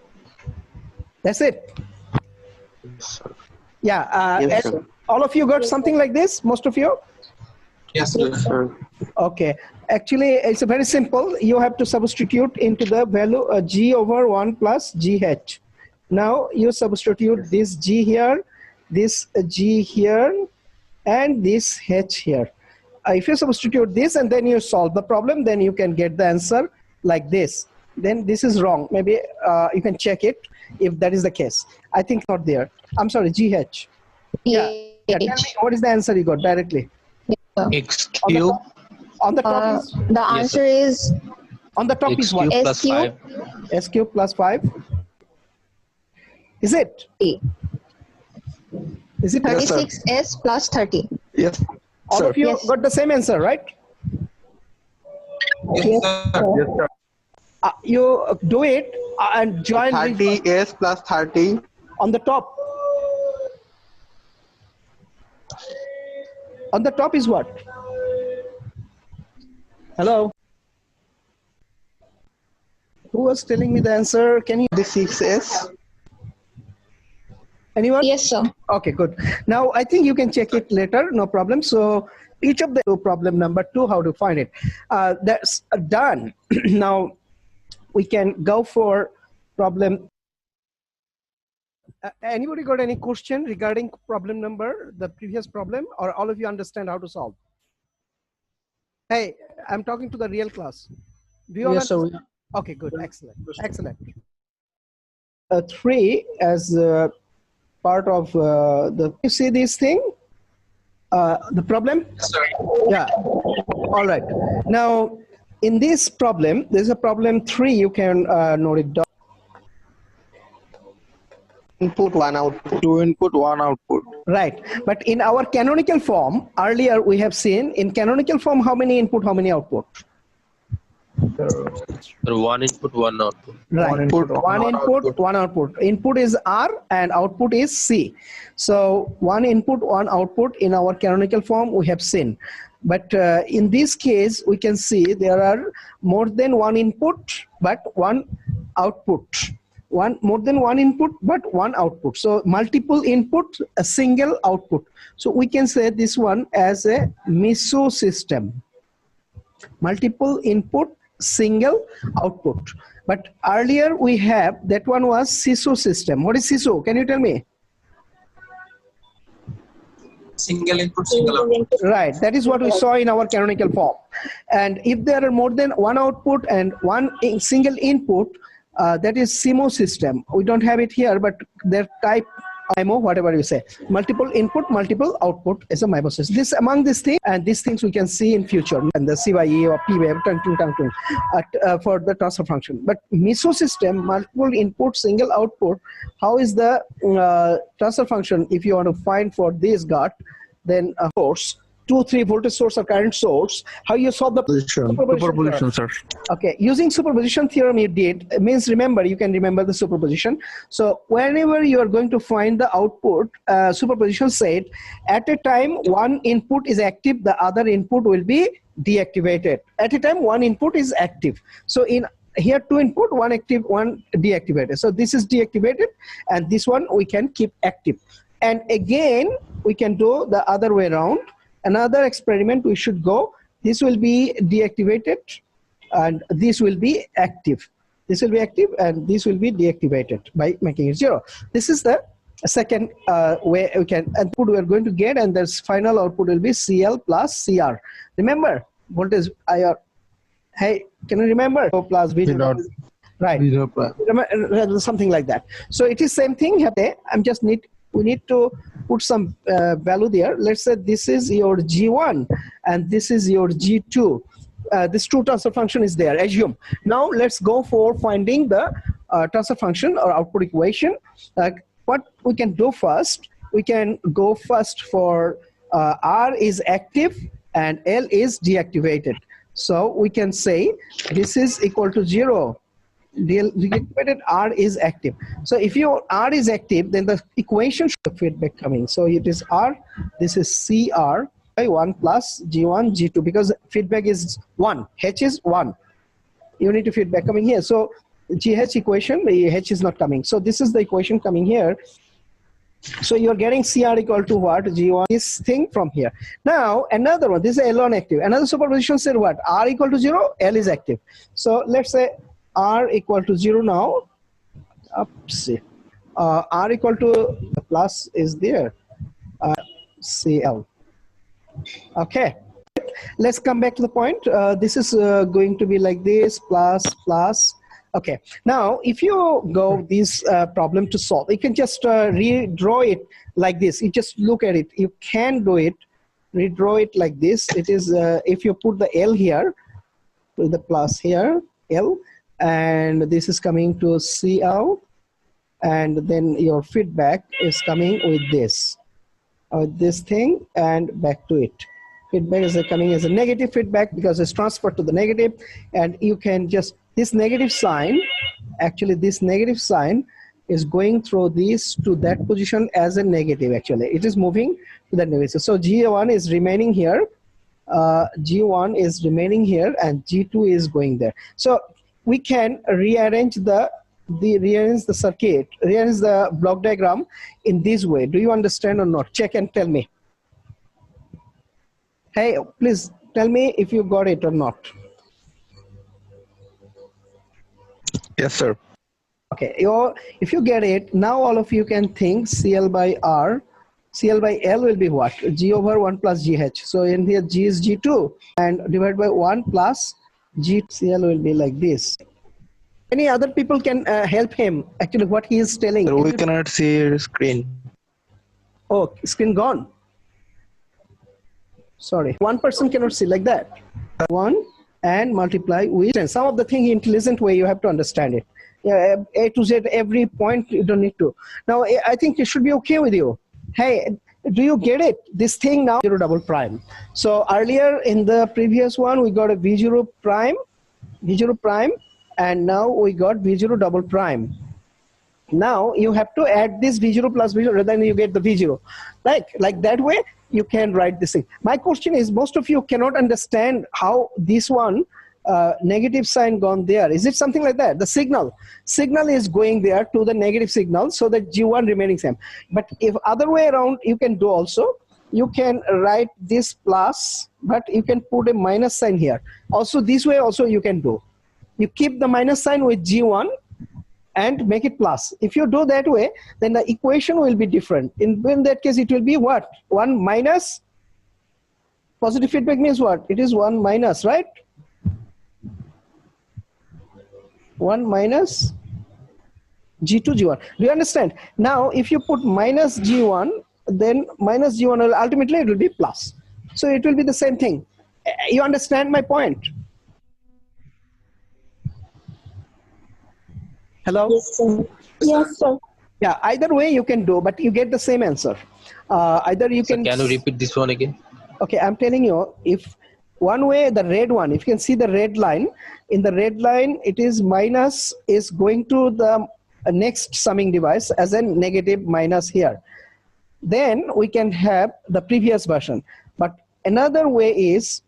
That's it. Yeah.
Yes, sir.
All of you got something like this? Most of you?
Yes, sir.
Okay. Actually, it's very simple. You have to substitute into the value g over 1 plus gh. Now you substitute this g here, this g here, and this h here. If you substitute this and then you solve the problem, then you can get the answer like this. Then this is wrong. Maybe you can check it if that is the case. I think not there. I'm sorry, GH. Yeah. Tell me what is the answer you got directly?
X cube.
On the top is,
the answer is
on the top is what?
S cube.
S cube plus 5. Is it? Is it
36s plus 30.
Yes.
All of you got the same answer, right?
Yes, sir. Yes, sir.
You do it and join
30s plus 30
on the top. On the top is what? Hello? Who was telling me the answer? Can you?
The 6s.
Anyone? Yes, sir.
Okay, good. Now, I think you can check it later, no problem. So, each of the problem number 2, how to find it. That's done. Now, we can go for problem.
Anybody got any question regarding problem number, the previous problem, or all of you understand how to solve? Hey, I'm talking to the real class. Do you all
Yes, sir.
understand? Okay, good, excellent, excellent.
3 as part of the, you see this thing, the problem?
Sorry.
Yeah, all right. Now, in this problem, there's a problem 3, you can note it down.
Input, one output. 2 input, 1 output.
Right, but in our canonical form, earlier we have seen, in canonical form, how many input, how many output?
1 input, 1 output.
Right.
One input,
One input, one output. Input is R and output is C. So one input, one output in our canonical form we have seen. But in this case, we can see there are more than one input, but one output. More than one input, but one output. So multiple input, a single output. So we can say this one as a meso system. Multiple input, single output. But earlier we have, that one was CISO system. What is CISO? Can you tell me?
Single input, single output.
Right, that is what we saw in our canonical form. And if there are more than one output and one single input, that is CMO system. We don't have it here, but their type MO, whatever you say. Multiple input, multiple output is a MIMO system. This among these things, and these things we can see in future, and the CYE or PWave, for the transfer function. But MISO system, multiple input, single output, how is the transfer function if you want to find for this GAT, then of course, 2, 3 voltage source or current source, how you solve the
Superposition, sir.
Okay, using superposition theorem you did, it means remember, you can remember the superposition. So whenever you are going to find the output, superposition said, at a time one input is active, the other input will be deactivated. At a time one input is active. So in here 2 input, 1 active, 1 deactivated. So this is deactivated and this one we can keep active. And again, we can do the other way around. Another experiment we should go, this will be deactivated and this will be active. This will be active and this will be deactivated by making it 0. This is the second way we can output we are going to get, and this final output will be CL plus CR. Remember, voltage IR. Hey, can you remember? O plus V dot. Right. Something like that. So it is same thing. We need to put some value there. Let's say this is your G1 and this is your G2. This true transfer function is there, assume. Now let's go for finding the transfer function or output equation. What we can do first, we can go first for R is active and L is deactivated. So we can say this is equal to 0. Deactivated R is active. So if your R is active, then the equation should have feedback coming. So it is R, this is CR by 1 plus G1, G2, because feedback is 1, H is 1. You need to feedback coming here. So GH equation, the H is not coming. So this is the equation coming here. So you're getting CR equal to what? G1, this thing from here. Now another one, this is L1 active. Another superposition said what? R equal to 0, L is active. So let's say R equal to 0 now. R equal to the plus is there. CL. Okay. Let's come back to the point. This is going to be like this, plus, plus. Okay. Now, if you go this problem to solve, you can just redraw it like this. You just look at it. You can do it. Redraw it like this. It is, if you put the L here, put the plus here, L, and this is coming to CL, and then your feedback is coming with this thing and back to it. Feedback is coming as a negative feedback because it's transferred to the negative, and you can just, this negative sign, actually this negative sign is going through this to that position as a negative. Actually it is moving to that negative. So G1 is remaining here, G1 is remaining here, and G2 is going there. So we can rearrange the circuit, rearrange the block diagram in this way. Do you understand or not? Check and tell me. Hey, please tell me if you got it or not.
Yes, sir.
Okay, if you get it, now all of you can think CL by R. CL by L will be what? G over 1 plus GH. So in here G is G2 and divided by 1 plus G. CL will be like this. Any other people can help him actually what he is telling.
Sir, we cannot see your screen.
Oh, screen gone. Sorry, one person cannot see like that. 1 and multiply with, and some of the thing intelligent way you have to understand it. Yeah, A to Z, every point you don't need to. Now I think it should be okay with you. Hey, do you get it? This thing now, 0 double prime. So earlier in the previous one, we got a V0 prime, and now we got V0 double prime. Now you have to add this V0 plus V0, then you get the V0. Like that way, you can write this thing. My question is, most of you cannot understand how this one, negative sign gone there. Is it something like that? The signal is going there to the negative signal, so that G1 remaining same. But if other way around, you can do also. You can write this plus, but you can put a minus sign here. Also this way also you can do. You keep the minus sign with G1 and make it plus. If you do that way, then the equation will be different. In that case, it will be what? 1 minus, positive feedback means what? It is 1 minus, right? 1 minus G2, G1. Do you understand? Now, if you put minus G1, then minus G1 will ultimately it will be plus. So it will be the same thing. You understand my point? Hello?
Yes, sir. Yes, sir.
Yeah, either way you can do, but you get the same answer. Either you can...
Can you repeat this one again?
Okay, I'm telling you, if one way, the red one, if you can see the red line, in the red line, it is minus is going to the next summing device as a negative minus here. Then we can have the previous version. But another way is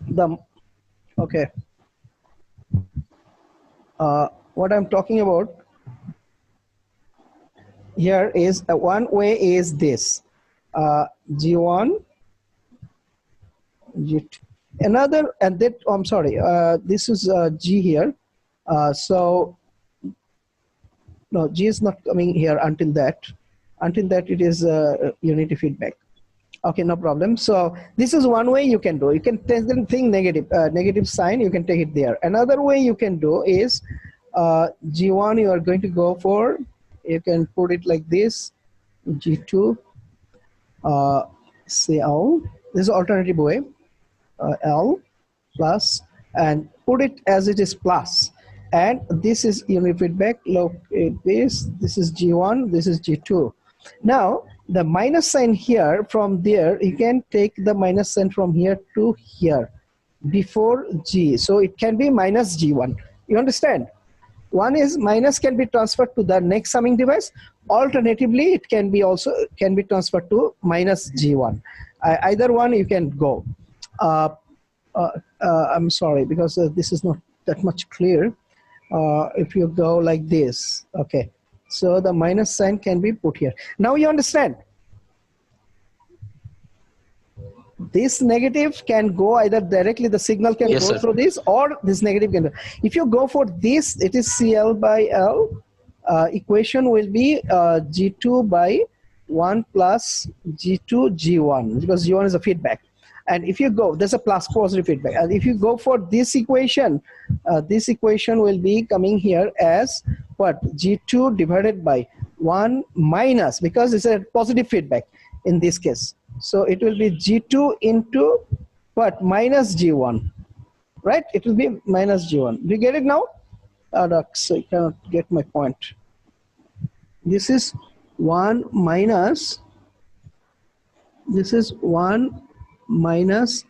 the, okay. What I'm talking about here is one way is this G1, G2. Another, and that, oh, I'm sorry, this is G here. So, no, G is not coming here until that. Until that, it is unity feedback. Okay, no problem. So this is one way you can do. You can think negative, negative sign, you can take it there. Another way you can do is G1 you are going to go for, you can put it like this, G2, CL, this is alternative way, L plus, and put it as it is plus. And this is unit feedback, look at this is G1, this is G2. Now, the minus sign here from there, you can take the minus sign from here to here before G. So it can be minus G1. You understand? One is minus can be transferred to the next summing device. Alternatively, it can be also transferred to minus G1. Either one you can go. I'm sorry because this is not that much clear. If you go like this, okay. So the minus sign can be put here. Now you understand. This negative can go either directly, the signal can go through this, or this negative can go. If you go for this, it is CL by L. Equation will be G2 by 1 plus G2 G1, because G1 is a feedback. And if you go, there's a plus positive feedback. And if you go for this equation will be coming here as what? G2 divided by 1 minus, because it's a positive feedback in this case. So it will be G2 into what? Minus G1, right? It will be minus G1. Do you get it now? So you cannot get my point. This is 1 minus, this is 1 minus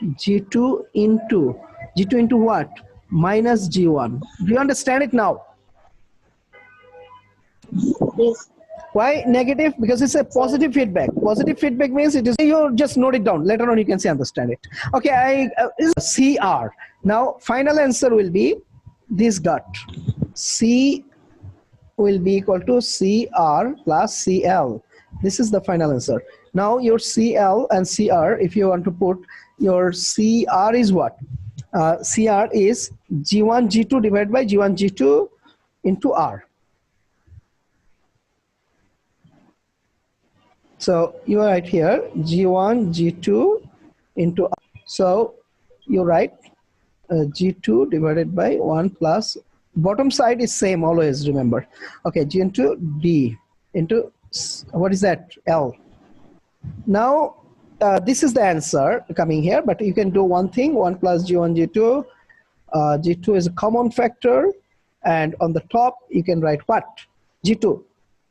G2 into what? Minus G1. Do you understand it now?
Yes.
Why negative? Because it's a positive feedback. Positive feedback means it is, you just note it down. Later on you can say understand it. Okay, CR. Now final answer will be this dot. C will be equal to CR plus CL. This is the final answer. Now your CL and CR, if you want to put your CR is what? CR is G1 G2 divided by G1 G2 into R. So you write here G1 G2 into R. So you write G2 divided by 1 plus, bottom side is same always, remember. Okay, G into D into, what is that, L. Now this is the answer coming here, but you can do one thing, 1 plus G1 G2. G2 is a common factor, and on the top you can write what? G2.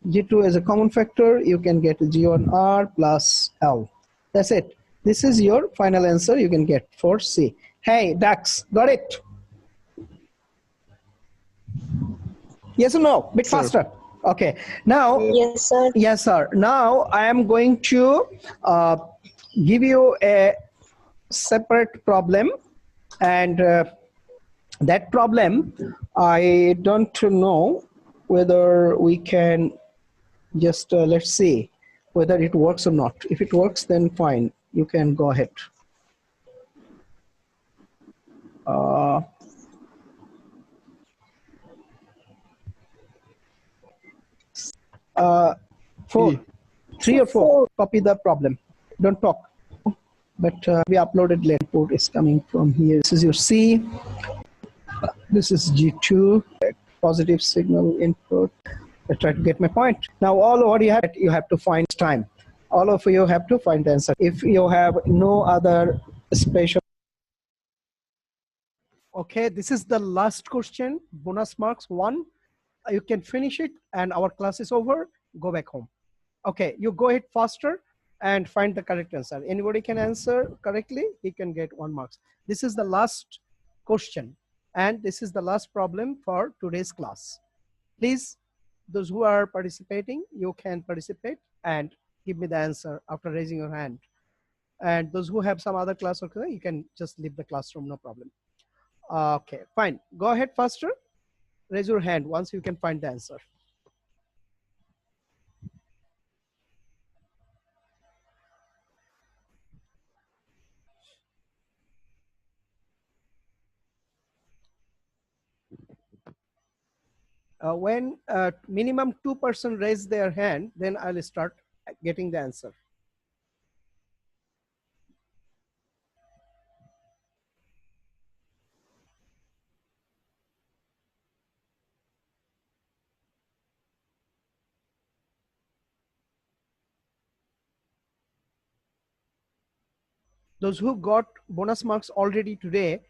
G2 is a common factor, you can get G1R plus L. That's it. This is your final answer you can get for C. Hey, Dax, got it? Yes or no? Bit faster. Okay. Now,
Yes, sir.
Yes, sir. Now I am going to give you a separate problem, and that problem I don't know whether we can just let's see whether it works or not. If it works, then fine, you can go ahead. Four, three or four. Copy the problem. Don't talk. But we uploaded later. Report is coming from here. This is your C. This is G2. Positive signal input. I try to get my point. Now all what you have to find time. All of you have to find the answer. If you have no other special. Okay, this is the last question. Bonus marks 1. You can finish it and our class is over. Go back home. Okay, you go ahead faster and find the correct answer. Anybody can answer correctly, he can get 1 marks. This is the last question and this is the last problem for today's class. Please, those who are participating, you can participate and give me the answer after raising your hand. And those who have some other class, okay, you can just leave the classroom, no problem. Okay, fine. Go ahead faster. Raise your hand once you can find the answer. When minimum 2% raise their hand, then I'll start getting the answer. Those who got bonus marks already today,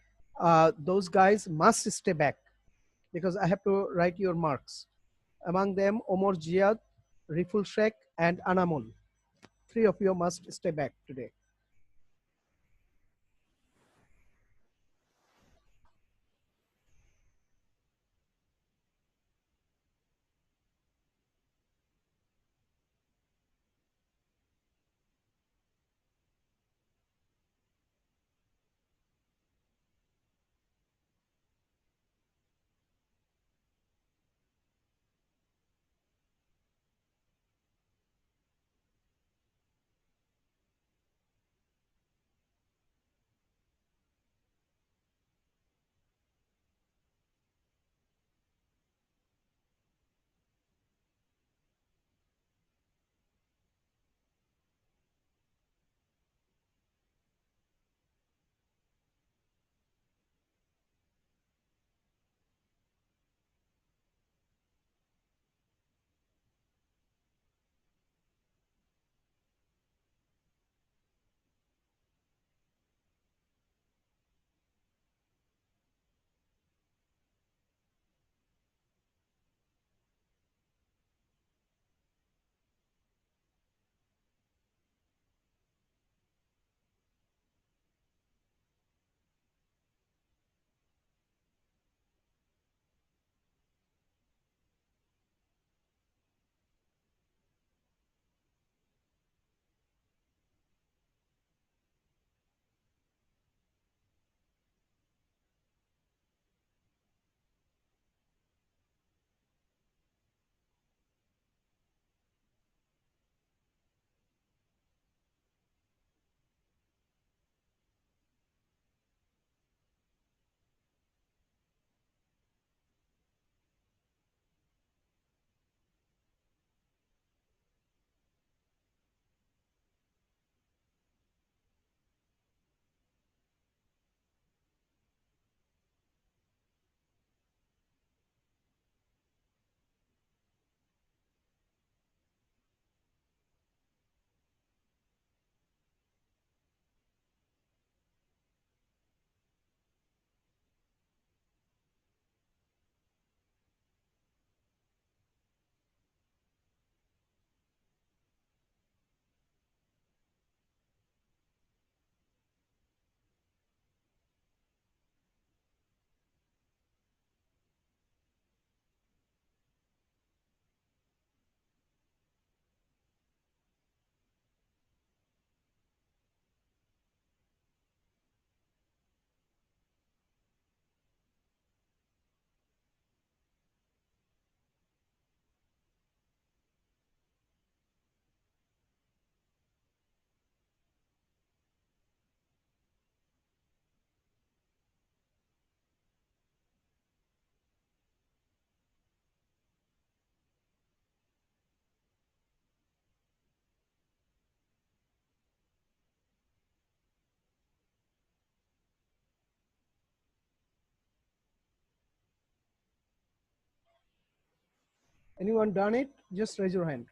those guys must stay back because I have to write your marks. Among them, Omar Jiyad, Riful Sheikh, and Anamul. 3 of you must stay back today.
Anyone done it? Just raise your hand.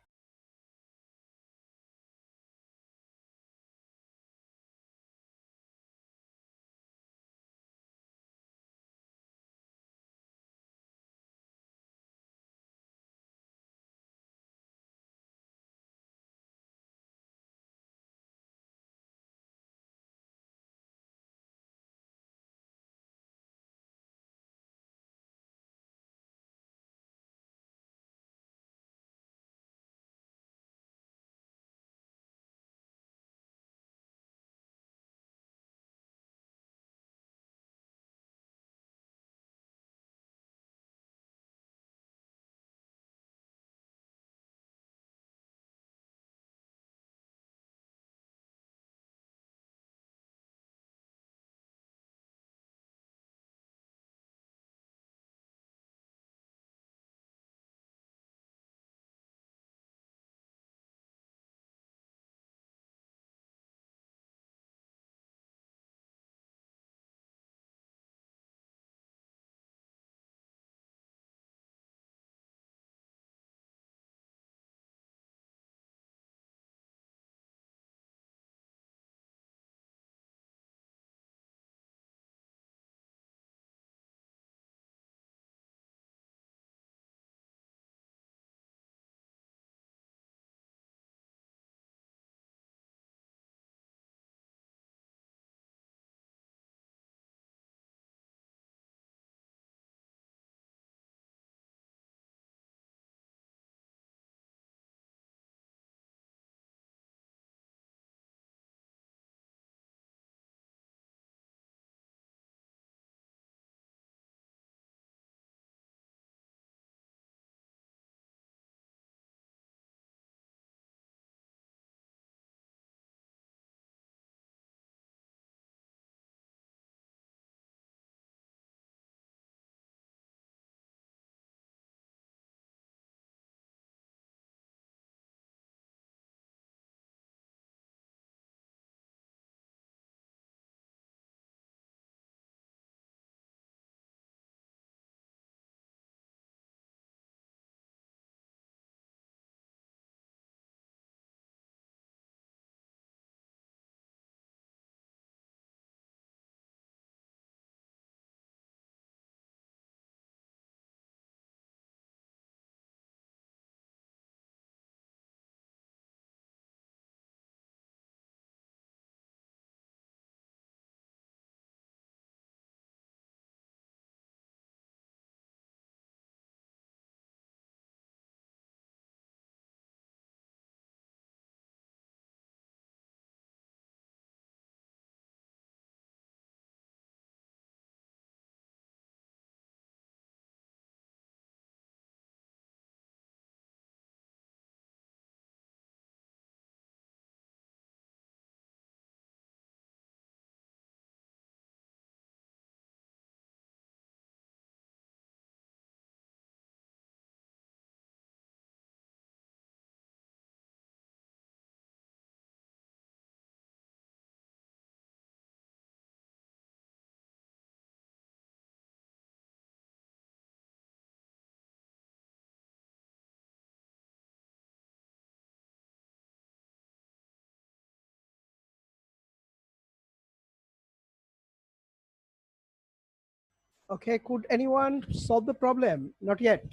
Okay, could anyone solve the problem? Not yet.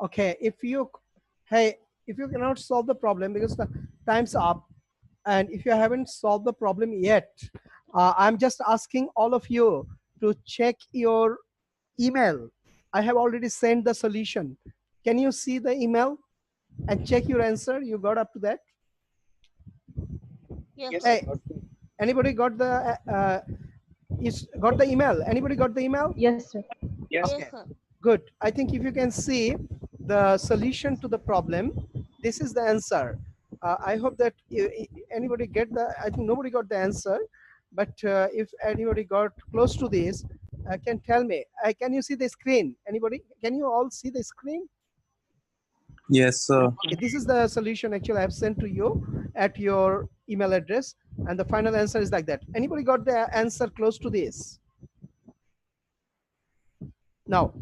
Okay, if you cannot solve the problem because the time's up, and if you haven't solved the problem yet, I'm just asking all of you to check your email. I have already sent the solution. Can you see the email and check your answer? You got up to that?
Yes.
Hey, anybody got the got the email? Anybody got the email?
Yes, sir.
Yes. Okay. Good. I think if you can see the solution to the problem, this is the answer. I hope that anybody get the, I think nobody got the answer, but if anybody got close to this, can tell me. Can you see the screen? Anybody? Can you all see the screen?
Yes, sir.
Okay, this is the solution actually I have sent to you at your email address, and the final answer is like that. Anybody got the answer close to this? Now,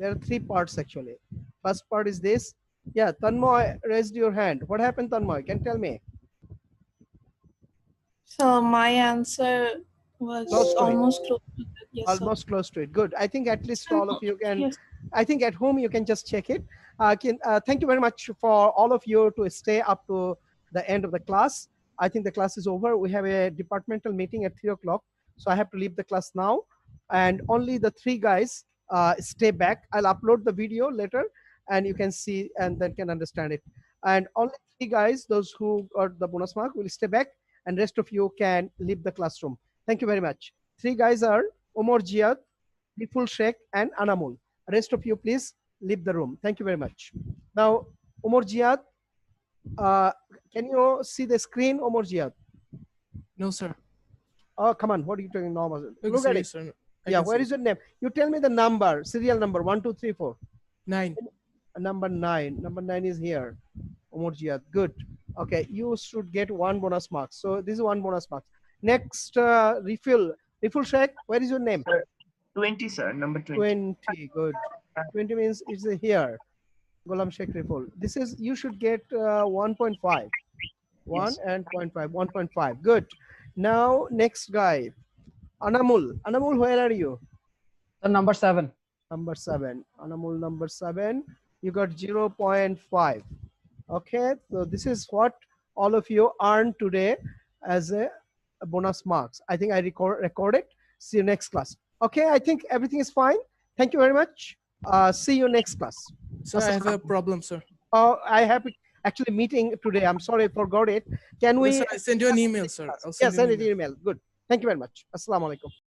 There are three parts actually. First part is this. Yeah, Tanmoy raised your hand. What happened, Tanmoy? Can you tell me?
So my answer was
Close to it.
almost close to that. Yes, sir.
Almost close to it. Good. I think at least all of you can.
Yes.
I think at home you can just check it. Thank you very much for all of you to stay up to the end of the class. I think the class is over. We have a departmental meeting at 3 o'clock. So I have to leave the class now. And only the three guys stay back. I'll upload the video later and you can see and then can understand it. And only three guys, those who got the bonus mark, will stay back and rest of you can leave the classroom. Thank you very much. Three guys are Omar Jiyad, Riful Sheikh, and Anamul. Rest of you, please leave the room. Thank you very much. Now, Omar Jiyad, can you see the screen, Omar Jiyad?
No, sir.
Oh, come on. What are you talking normal?
Okay,
Look
sorry,
at it.
sir.
Yeah, where is your name? You tell me the number, serial number, 1, 2, 3, 4.
9.
Number 9. Number 9 is here. Omar Jiyad. Good. Okay, you should get 1 bonus mark. So this is 1 bonus mark. Next, Riful Sheikh, where is your name?
20, sir. Number 20.
20. Good. 20 means it's here. Ghulam Sheikh Riful. This is, you should get 1.5. 1
Yes.
and 0.5. 1.5. Good. Now, next guy. Anamul. Anamul, where are you?
The number 7.
Number 7. Anamul, number 7. You got 0.5. Okay. So this is what all of you earned today as a bonus marks. I think I record it. See you next class. Okay. I think everything is fine. Thank you very much. See you next class.
Sir, I have a problem, sir.
I have actually meeting today. I'm sorry, I forgot it. Can we?
Yes, sir, I send you an email, sir. I'll
Yes,
send you
send
an
it email. Good. Thank you very much. Assalamu alaikum.